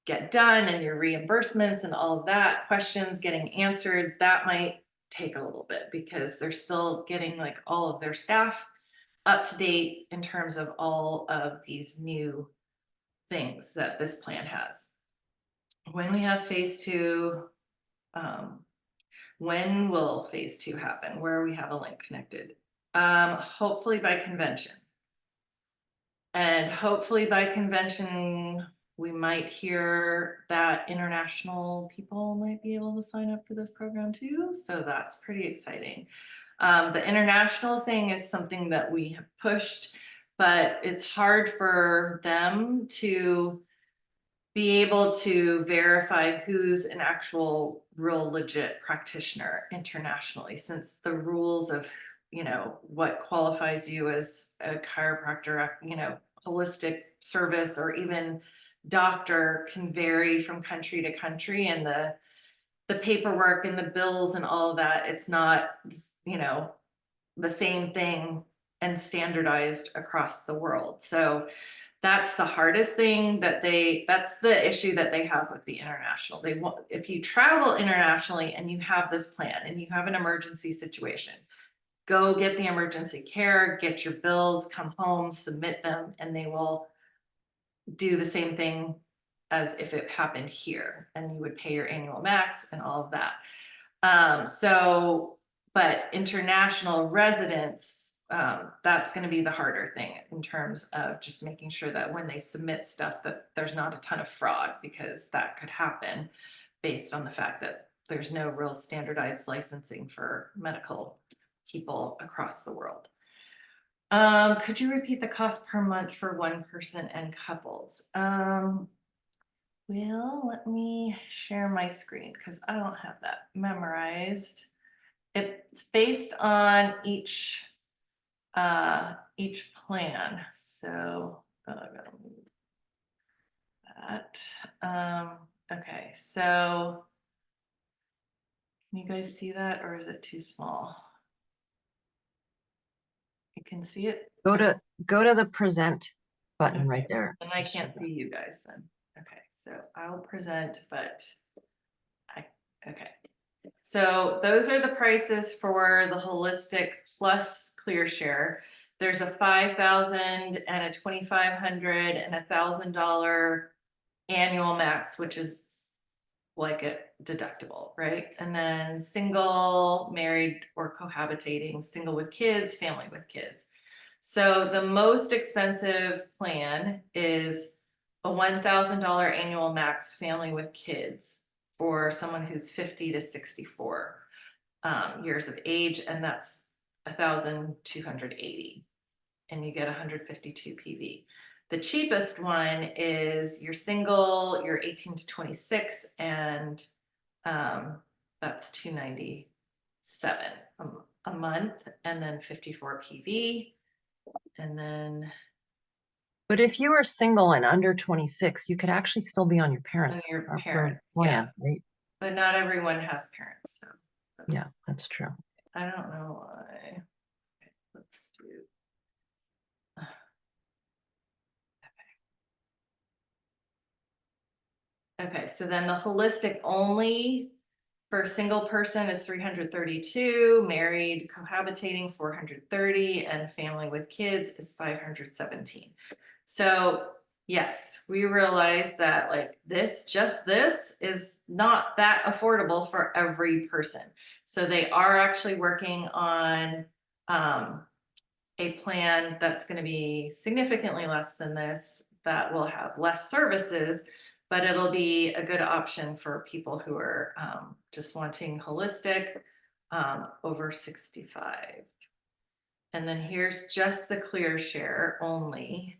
get done and your reimbursements and all of that, questions getting answered, that might take a little bit because they're still getting like all of their staff up to date in terms of all of these new things that this plan has. When we have phase 2, when will phase 2 happen? Where we have a link connected? Hopefully by convention. And hopefully by convention, we might hear that international people might be able to sign up for this program too. So that's pretty exciting. The international thing is something that we have pushed, but it's hard for them to be able to verify who's an actual real legit practitioner internationally, since the rules of, you know, what qualifies you as a chiropractor, you know, holistic service or even doctor can vary from country to country, and the paperwork and the bills and all of that, it's not, you know, the same thing and standardized across the world. So that's the hardest thing that's the issue that they have with the international. They want, if you travel internationally and you have this plan and you have an emergency situation, go get the emergency care, get your bills, come home, submit them, and they will do the same thing as if it happened here, and you would pay your annual max and all of that. But international residents, that's going to be the harder thing in terms of just making sure that when they submit stuff that there's not a ton of fraud, because that could happen based on the fact that there's no real standardized licensing for medical people across the world. Could you repeat the cost per month for one person and couples? Well, let me share my screen because I don't have that memorized. It's based on each plan. So I'm gonna move that. Okay, so can you guys see that, or is it too small? You can see it. Go to the present button right there. And I can't see you guys then. Okay, so I'll present, but okay. So those are the prices for the holistic plus ClearShare. There's a $5,000 and a $2,500 and $1,000 annual max, which is like a deductible, right? And then single, married, or cohabitating, single with kids, family with kids. So the most expensive plan is a $1,000 annual max family with kids for someone who's 50 to 64 years of age, and that's 1,280, and you get 152 PV. The cheapest one is you're single, you're 18 to 26, and that's 297 a month, and then 54 PV. And then But if you were single and under 26, you could actually still be on your parents' parents, plan, right? But not everyone has parents, so Yeah, that's true. I don't know why. Okay, let's do. Okay, so then the holistic only for a single person is 332, married cohabitating 430, and family with kids is 517. So yes, we realize that like just this is not that affordable for every person. So they are actually working on a plan that's going to be significantly less than this, that will have less services, but it'll be a good option for people who are just wanting holistic over 65. And then here's just the ClearShare only.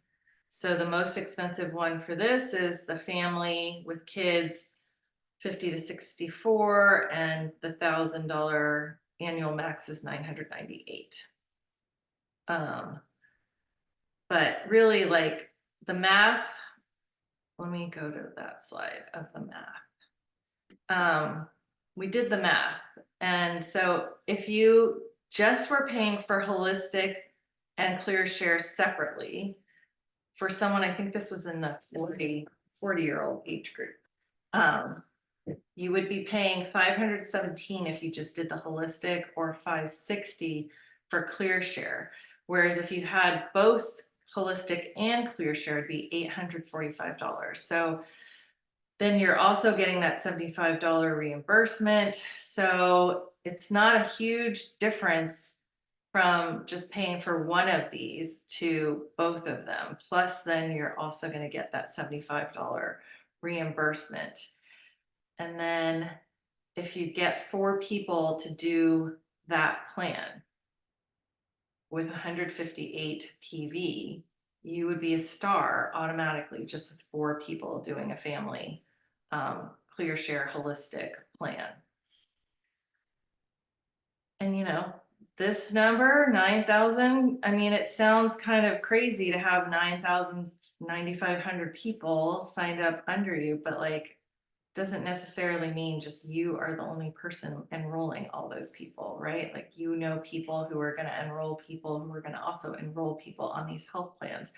So the most expensive one for this is the family with kids 50 to 64, and the $1,000 annual max is 998. But really, like the math, let me go to that slide of the math. We did the math, and so if you just were paying for holistic and ClearShare separately for someone, I think this was in the 40-year-old age group, you would be paying 517 if you just did the holistic, or 560 for ClearShare. Whereas if you had both holistic and ClearShare, it'd be $845. So then you're also getting that $75 reimbursement. So it's not a huge difference from just paying for one of these to both of them. Plus, then you're also going to get that $75 reimbursement. And then if you get 4 people to do that plan with 158 PV, you would be a star automatically just with 4 people doing a family Clearshare holistic plan. And you know, this number 9,000, I mean, it sounds kind of crazy to have 9,500 people signed up under you, but like, doesn't necessarily mean just you are the only person enrolling all those people, right? Like, you know, people who are going to enroll people who are going to also enroll people on these health plans.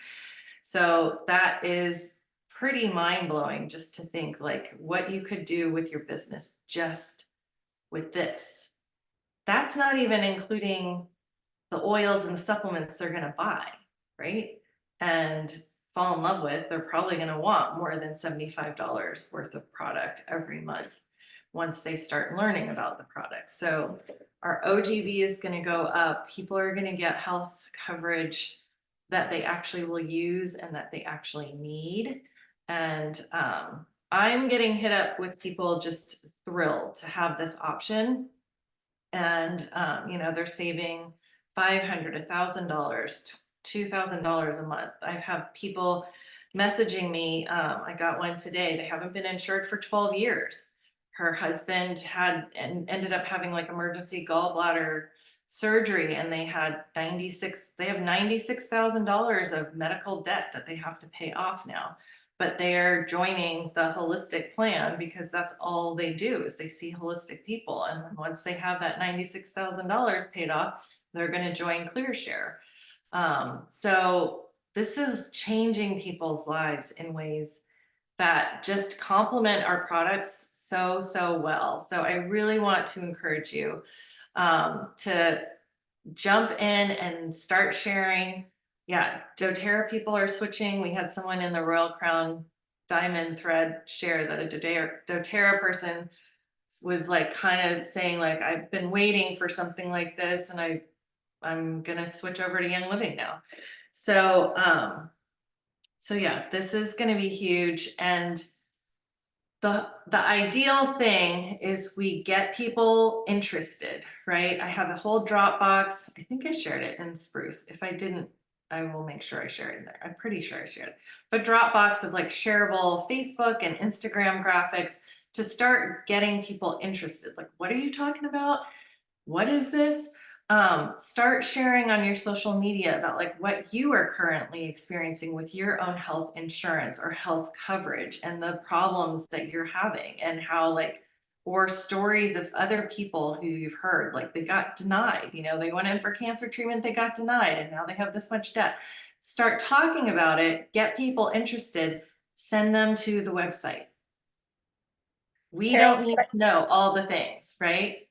So that is pretty mind-blowing just to think like what you could do with your business just with this. That's not even including the oils and supplements they're going to buy, right? And fall in love with. They're probably going to want more than $75 worth of product every month once they start learning about the product. So our OGV is going to go up. People are going to get health coverage that they actually will use and that they actually need. And I'm getting hit up with people just thrilled to have this option. And you know, they're saving $500, $1,000, $2,000 a month. I've had people messaging me. I got one today. They haven't been insured for 12 years. Her husband had and ended up having like emergency gallbladder surgery, and they have $96,000 of medical debt that they have to pay off now. But they're joining the holistic plan because that's all they do is they see holistic people. And then once they have that $96,000 paid off, they're going to join Clearshare. So this is changing people's lives in ways that just complement our products so, so well. So I really want to encourage you to jump in and start sharing. Yeah, doTERRA people are switching. We had someone in the Royal Crown Diamond thread share that a doTERRA person was like kind of saying like, I've been waiting for something like this and I'm gonna switch over to Young Living now. So so yeah, this is gonna be huge. And the ideal thing is we get people interested, right? I have a whole Dropbox. I think I shared it in Spruce. If I didn't, I will make sure I share it in there. I'm pretty sure I shared it. But Dropbox of like shareable Facebook and Instagram graphics to start getting people interested. Like, what are you talking about? What is this? Start sharing on your social media about like what you are currently experiencing with your own health insurance or health coverage and the problems that you're having, and how like, or stories of other people who you've heard, like they got denied, you know, they went in for cancer treatment, they got denied, and now they have this much debt. Start talking about it, get people interested, send them to the website. We Carol, don't need to know all the things, right?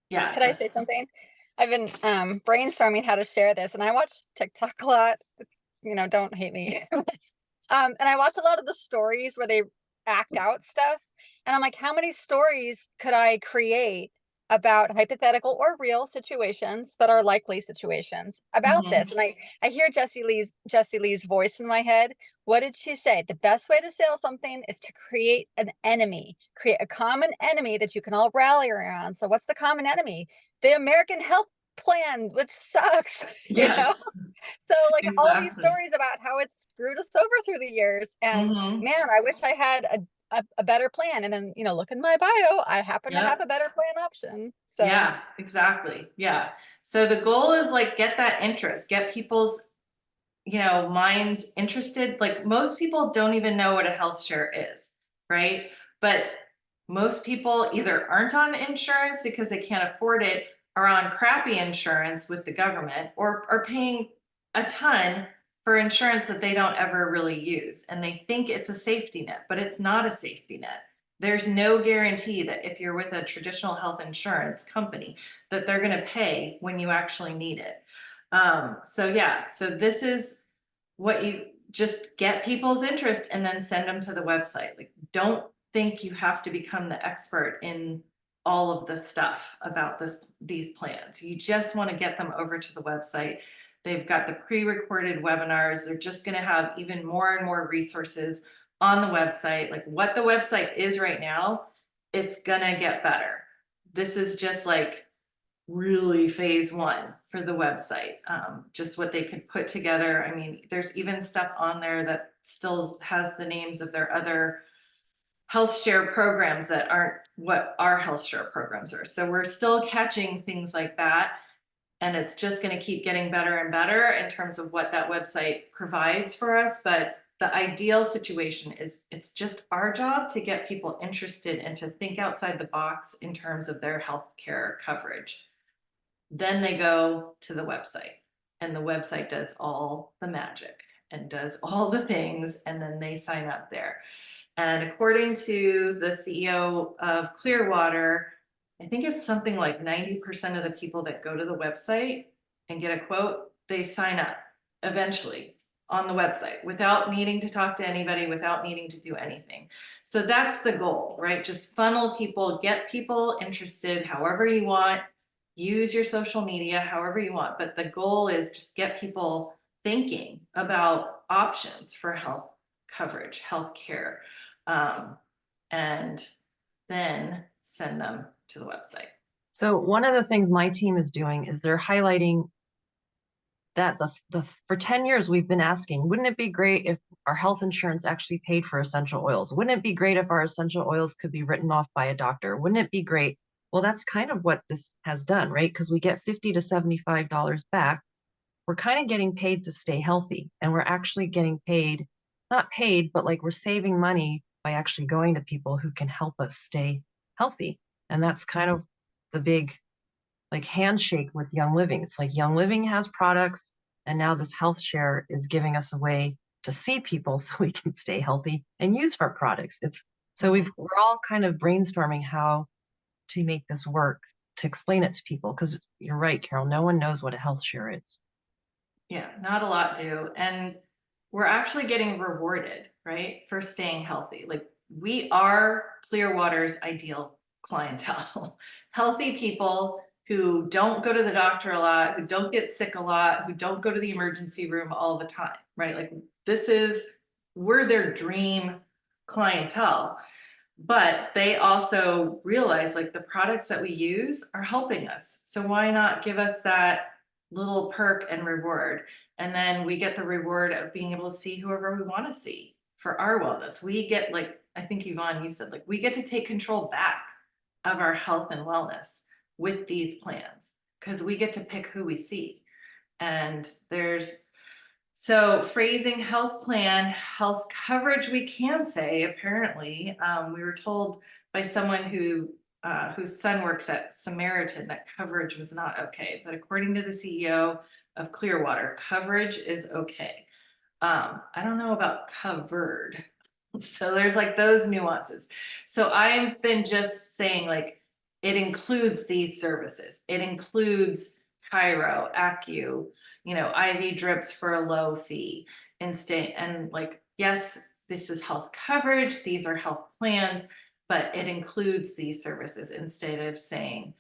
Yeah. could I say something? I've been brainstorming how to share this, and I watch TikTok a lot. You know, don't hate me. And I watch a lot of the stories where they act out stuff, and I'm like, how many stories could I create about hypothetical or real situations, but are likely situations about this? And I hear Jessie Lee's voice in my head. What did she say? The best way to sell something is to create an enemy, create a common enemy that you can all rally around. So what's the common enemy? The American health plan, which sucks. You know? Yes. So like all these Exactly. stories about how it's screwed us over through the years. And man, I wish I had a better plan. And then, you know, look in my bio, I happen to have Yep. a better plan option. So Yeah, exactly. Yeah. So the goal is like get that interest, get people's, you know, minds interested. Like most people don't even know what a health share is, right? But most people either aren't on insurance because they can't afford it, are on crappy insurance with the government, or are paying a ton for insurance that they don't ever really use. And they think it's a safety net, but it's not a safety net. There's no guarantee that if you're with a traditional health insurance company that they're going to pay when you actually need it. So yeah, so this is what you just get people's interest and then send them to the website. Like, don't think you have to become the expert in all of the stuff about these plans. You just want to get them over to the website. They've got the pre-recorded webinars. They're just going to have even more and more resources on the website. Like what the website is right now, it's going to get better. This is just like really phase one for the website. Just what they could put together. I mean, there's even stuff on there that still has the names of their other Heathshare programs that aren't what our Heathshare programs are. So we're still catching things like that. And it's just going to keep getting better and better in terms of what that website provides for us. But the ideal situation is it's just our job to get people interested and to think outside the box in terms of their healthcare coverage. Then they go to the website, and the website does all the magic and does all the things, and then they sign up there. And according to the CEO of Clearwater, I think it's something like 90% of the people that go to the website and get a quote, they sign up eventually on the website without needing to talk to anybody, without needing to do anything. So that's the goal, right? Just funnel people, get people interested however you want, use your social media however you want. But the goal is just get people thinking about options for health coverage, health care. And then send them to the website. So one of the things my team is doing is they're highlighting that for 10 years we've been asking, wouldn't it be great if our health insurance actually paid for essential oils? Wouldn't it be great if our essential oils could be written off by a doctor? Wouldn't it be great? Well, that's kind of what this has done, right? Because we get $50 to $75 back. We're kind of getting paid to stay healthy, and we're actually getting paid, not paid, but like we're saving money by actually going to people who can help us stay healthy. And that's kind of the big like handshake with Young Living. It's like Young Living has products, and now this Heathshare is giving us a way to see people so we can stay healthy and use our products. We're all kind of brainstorming how to make this work, to explain it to people, because you're right, Carol, no one knows what a Heathshare is. Yeah, not a lot do. And we're actually getting rewarded, right, for staying healthy. Like we are Clearwater's ideal clientele. Healthy people who don't go to the doctor a lot, who don't get sick a lot, who don't go to the emergency room all the time, right? Like we're their dream clientele. But they also realize like the products that we use are helping us. So why not give us that little perk and reward? And then we get the reward of being able to see whoever we want to see for our wellness. We get, like, I think Yvonne, you said, like, we get to take control back of our health and wellness with these plans because we get to pick who we see. And so phrasing health plan, health coverage, we can say, apparently, we were told by someone whose son works at Samaritan that coverage was not okay. But according to the CEO of Clearwater, coverage is okay. I don't know about covered. So there's like those nuances. So I've been just saying like, it includes these services. It includes Chiro, Acu, IV drips for a low fee and like, yes, this is health coverage. These are health plans, but it includes these services instead of saying,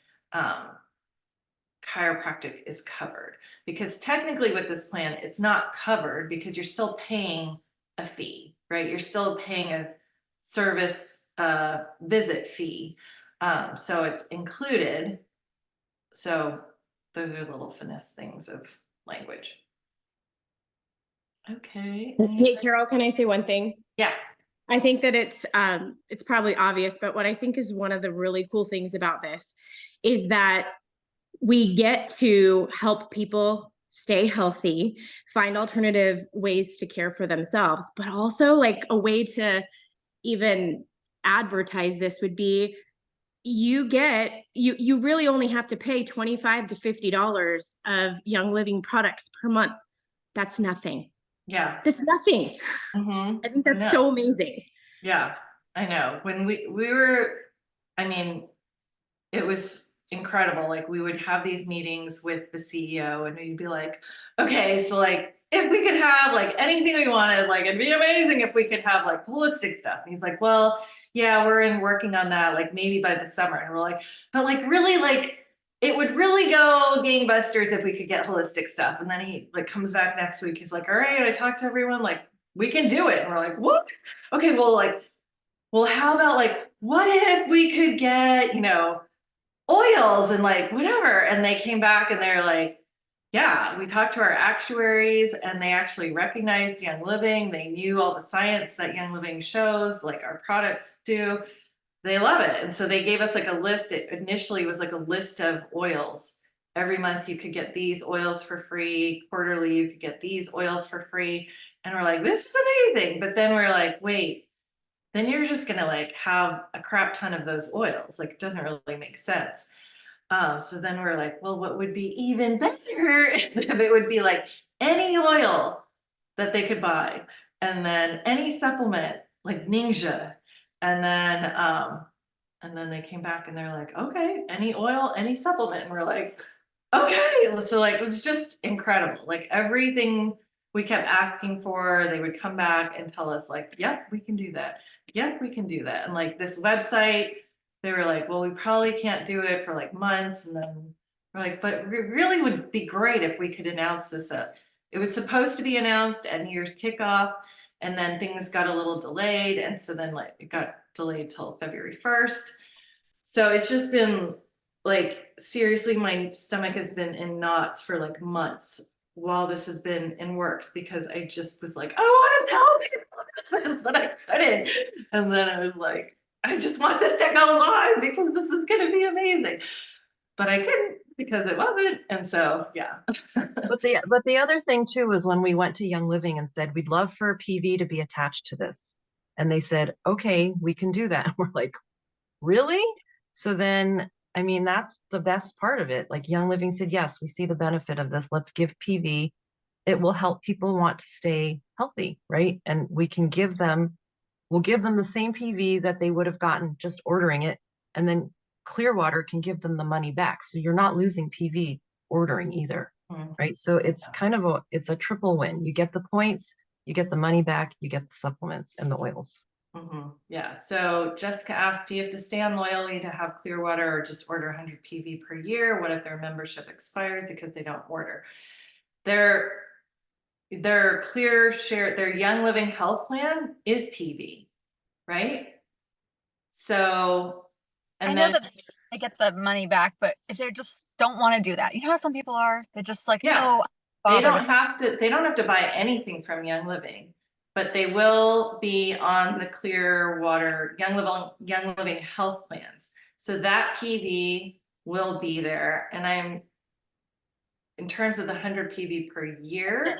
chiropractic is covered, because technically with this plan, it's not covered because you're still paying a fee, right? You're still paying a service visit fee. So it's included. So those are little finesse things of language. Okay. Hey, Carol, can I say one thing? Yeah. I think that it's probably obvious, but what I think is one of the really cool things about this is that we get to help people stay healthy, find alternative ways to care for themselves, but also like a way to even advertise this would be you really only have to pay $25 to $50 of Young Living products per month. That's nothing. Yeah. That's nothing. Mm-hmm. I think that's so amazing. Yeah, I know. When we were, I mean, it was incredible. Like we would have these meetings with the CEO and we'd be like, okay, so like if we could have like anything we wanted, like it'd be amazing if we could have like holistic stuff. And he's like, well, yeah, working on that, like maybe by the summer. And we're like, but like really like it would really go gangbusters if we could get holistic stuff. And then he like comes back next week. He's like, all right, I talked to everyone, like we can do it. And we're like, what? Okay, well, how about like, what if we could get, oils and like whatever? And they came back and they're like, yeah, we talked to our actuaries and they actually recognized Young Living. They knew all the science that Young Living shows, like our products do. They love it. And so they gave us like a list. It initially was like a list of oils. Every month you could get these oils for free. Quarterly, you could get these oils for free. And we're like, this is amazing. But then we're like, wait, then you're just gonna like have a crap ton of those oils. Like it doesn't really make sense. So then we're like, well, what would be even better is if it would be like any oil that they could buy, and then any supplement like Ninja, and then they came back and they're like, okay, any oil, any supplement, and we're like, okay. So like it was just incredible. Like everything we kept asking for, they would come back and tell us like, yep, we can do that. Yep, we can do that. And like this website, they were like, well, we probably can't do it for like months. And then we're like, but it really would be great if we could announce this. It was supposed to be announced at New Year's kickoff, and then things got a little delayed. And so then like it got delayed till February 1st. So it's just been like, seriously, my stomach has been in knots for like months while this has been in works, because I just was like, I want to tell people, but I couldn't. And then I was like, I just want this to go live because this is going to be amazing. But I couldn't because it wasn't. And so, yeah. But the other thing too is when we went to Young Living and said, we'd love for PV to be attached to this. And they said, okay, we can do that. And we're like, really? So then, I mean, that's the best part of it. Like Young Living said, yes, we see the benefit of this. Let's give PV. It will help people want to stay healthy, right? And we'll give them the same PV that they would have gotten just ordering it. And then Clearwater can give them the money back. So you're not losing PV ordering either, right? So it's kind of it's a triple win. You get the points, you get the money back, you get the supplements and the oils. Yeah. So Jessica asked, do you have to stay on loyalty to have Clearwater, or just order 100 PV per year? What if their membership expires because they don't order? Their Clearshare, their Young Living health plan is PV, right? So, I and know then that they get the money back, but if they just don't want to do that, you know how some people are, they're just like, yeah, oh, they bother don't have to buy anything from Young Living, but they will be on the Clearwater Young Living health plans. So that PV will be there. And in terms of the 100 PV per year,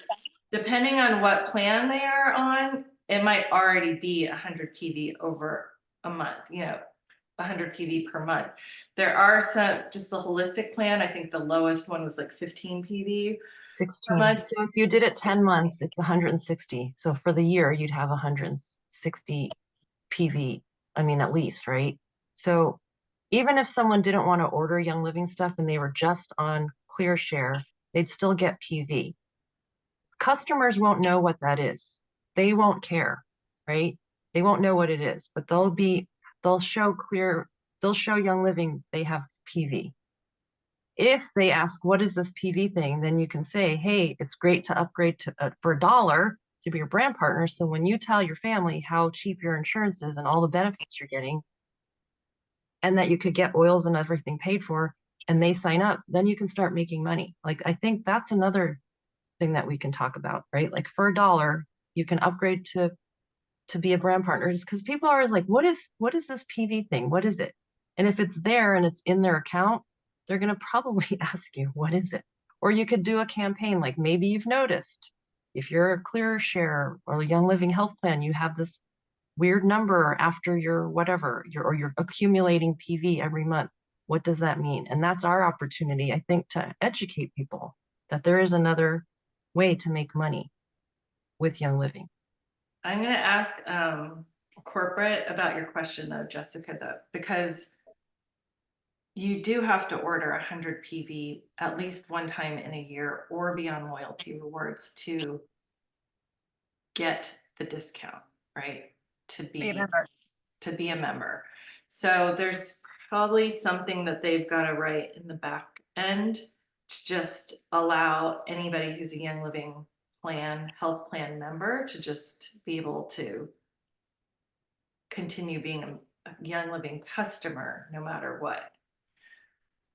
depending on what plan they are on, it might already be 100 PV over a month, 100 PV per month. There are some, just the holistic plan, I think the lowest one was like 15 PV. 16. So if you did it 10 months, it's 160. So for the year, you'd have 160 PV. I mean, at least, right? So even if someone didn't want to order Young Living stuff and they were just on Clearshare, they'd still get PV. Customers won't know what that is. They won't care, right? They won't know what it is, but they'll show Young Living they have PV. If they ask, what is this PV thing? Then you can say, hey, it's great to upgrade for $1 to be your brand partner. So when you tell your family how cheap your insurance is and all the benefits you're getting, and that you could get oils and everything paid for, and they sign up, then you can start making money. Like, I think that's another thing that we can talk about, right? Like for $1, you can upgrade to be a brand partner, just because people are always like, what is this PV thing? What is it? And if it's there and it's in their account, they're going to probably ask you, what is it? Or you could do a campaign, like maybe you've noticed if you're a Clearshare or a Young Living health plan, you have this weird number after your whatever, you're accumulating PV every month. What does that mean? And that's our opportunity, I think, to educate people that there is another way to make money with Young Living. I'm going to ask corporate about your question though, Jessica, though, because you do have to order 100 PV at least one time in a year or be on loyalty rewards to get the discount, right? Remember. To be a member. So there's probably something that they've got to write in the back end to just allow anybody who's a Young Living plan, health plan member to just be able to continue being a Young Living customer no matter what.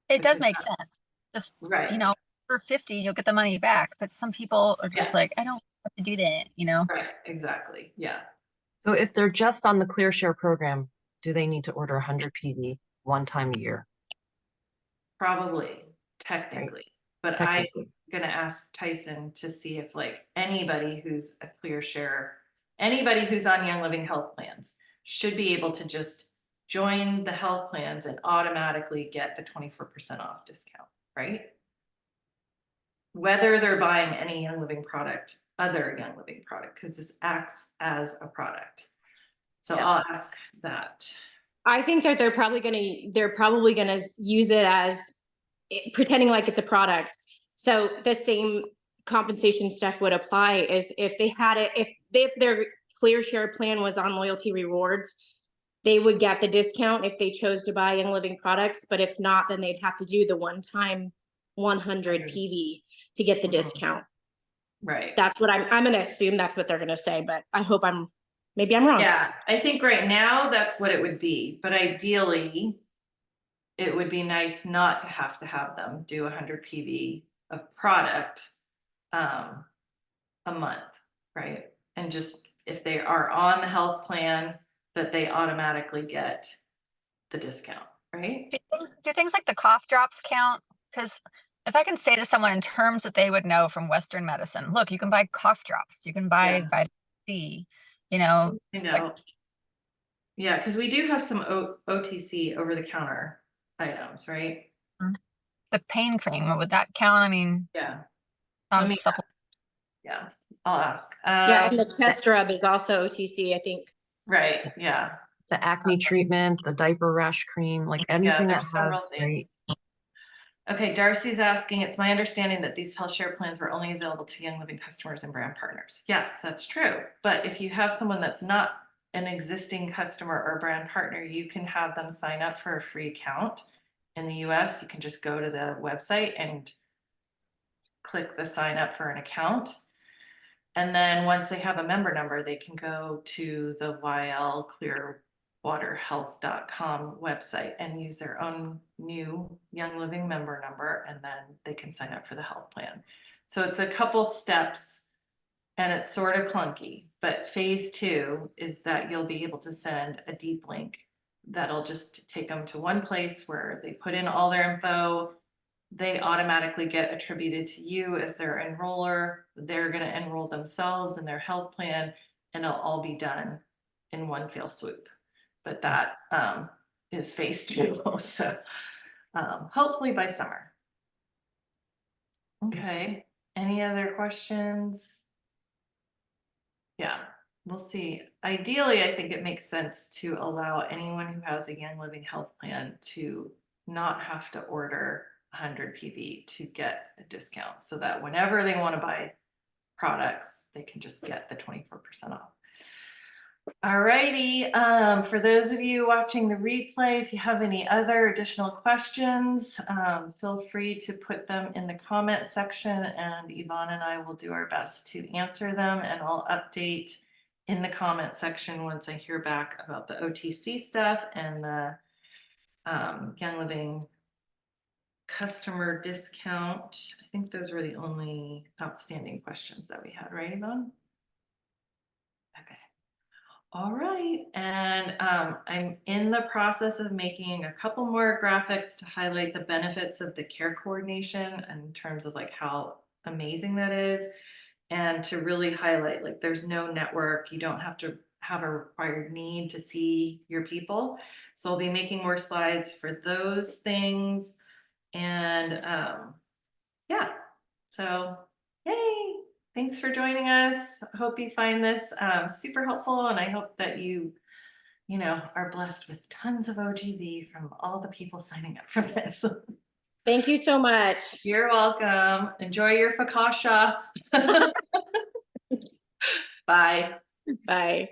It does Because make sense. Just, right. you know, for 50, you'll get the money back. But some people are just Yeah. like, I don't have to do that, you know? Right, exactly. Yeah. So if they're just on the ClearShare program, do they need to order 100 PV one time a year? Probably, technically. But I'm Technically. gonna ask Tyson to see if like anybody who's a ClearShare, anybody who's on Young Living health plans should be able to just join the health plans and automatically get the 24% off discount, right? Whether they're buying any Young Living product, other Young Living product, because this acts as a product. So Yeah. I'll ask that. I think that they're probably gonna use it as pretending like it's a product. So the same compensation stuff would apply as if they had it, if their ClearShare plan was on loyalty rewards, they would get the discount if they chose to buy Young Living products, but if not, then they'd have to do the one-time 100 PV to get the discount. Right. That's what I'm gonna assume that's what they're gonna say, but I hope maybe I'm wrong. Yeah, I think right now that's what it would be, but ideally it would be nice not to have them do 100 PV of product a month, right? And just if they are on the health plan, that they automatically get the discount, right? Do things like the cough drops count? Because if I can say to someone in terms that they would know from Western medicine, look, you can buy cough drops, you can buy Yeah. vitamin C, you know, I know. like, Yeah, because we do have some OTC over the counter items, right? the pain cream, would that count? I mean, Yeah. Let me, supplement. yeah, I'll ask. Yeah, and the chest rub is also OTC, I think. Right, yeah. The acne treatment, the diaper rash cream, like Yeah, anything that there's several has, right? things. Okay, Darcy's asking, it's my understanding that these health share plans were only available to Young Living customers and brand partners. Yes, that's true. But if you have someone that's not an existing customer or brand partner, you can have them sign up for a free account. In the US, you can just go to the website and click the sign up for an account. And then once they have a member number, they can go to the ylclearwaterhealth.com website and use their own new Young Living member number, and then they can sign up for the health plan. So it's a couple steps and it's sort of clunky, but phase 2 is that you'll be able to send a deep link that'll just take them to one place where they put in all their info. They automatically get attributed to you as their enroller. They're going to enroll themselves in their health plan, and it'll all be done in one fell swoop. But that is phase 2. So hopefully by summer. Okay. Any other questions? Yeah, we'll see. Ideally, I think it makes sense to allow anyone who has a Young Living health plan to not have to order 100 PV to get a discount, so that whenever they want to buy products, they can just get the 24% off. All righty. For those of you watching the replay, if you have any other additional questions, feel free to put them in the comment section, and Yvonne and I will do our best to answer them, and I'll update in the comment section once I hear back about the OTC stuff and the Young Living customer discount. I think those were the only outstanding questions that we had, right, Yvonne? Okay. All right, and I'm in the process of making a couple more graphics to highlight the benefits of the care coordination in terms of like how amazing that is, and to really highlight like there's no network, you don't have to have a required need to see your people. So I'll be making more slides for those things, and yeah, so yay. Thanks for joining us. I hope you find this super helpful, and I hope that you you know, are blessed with tons of OGV from all the people signing up for this. Thank you so much. You're welcome. Enjoy your focaccia. Bye. Bye.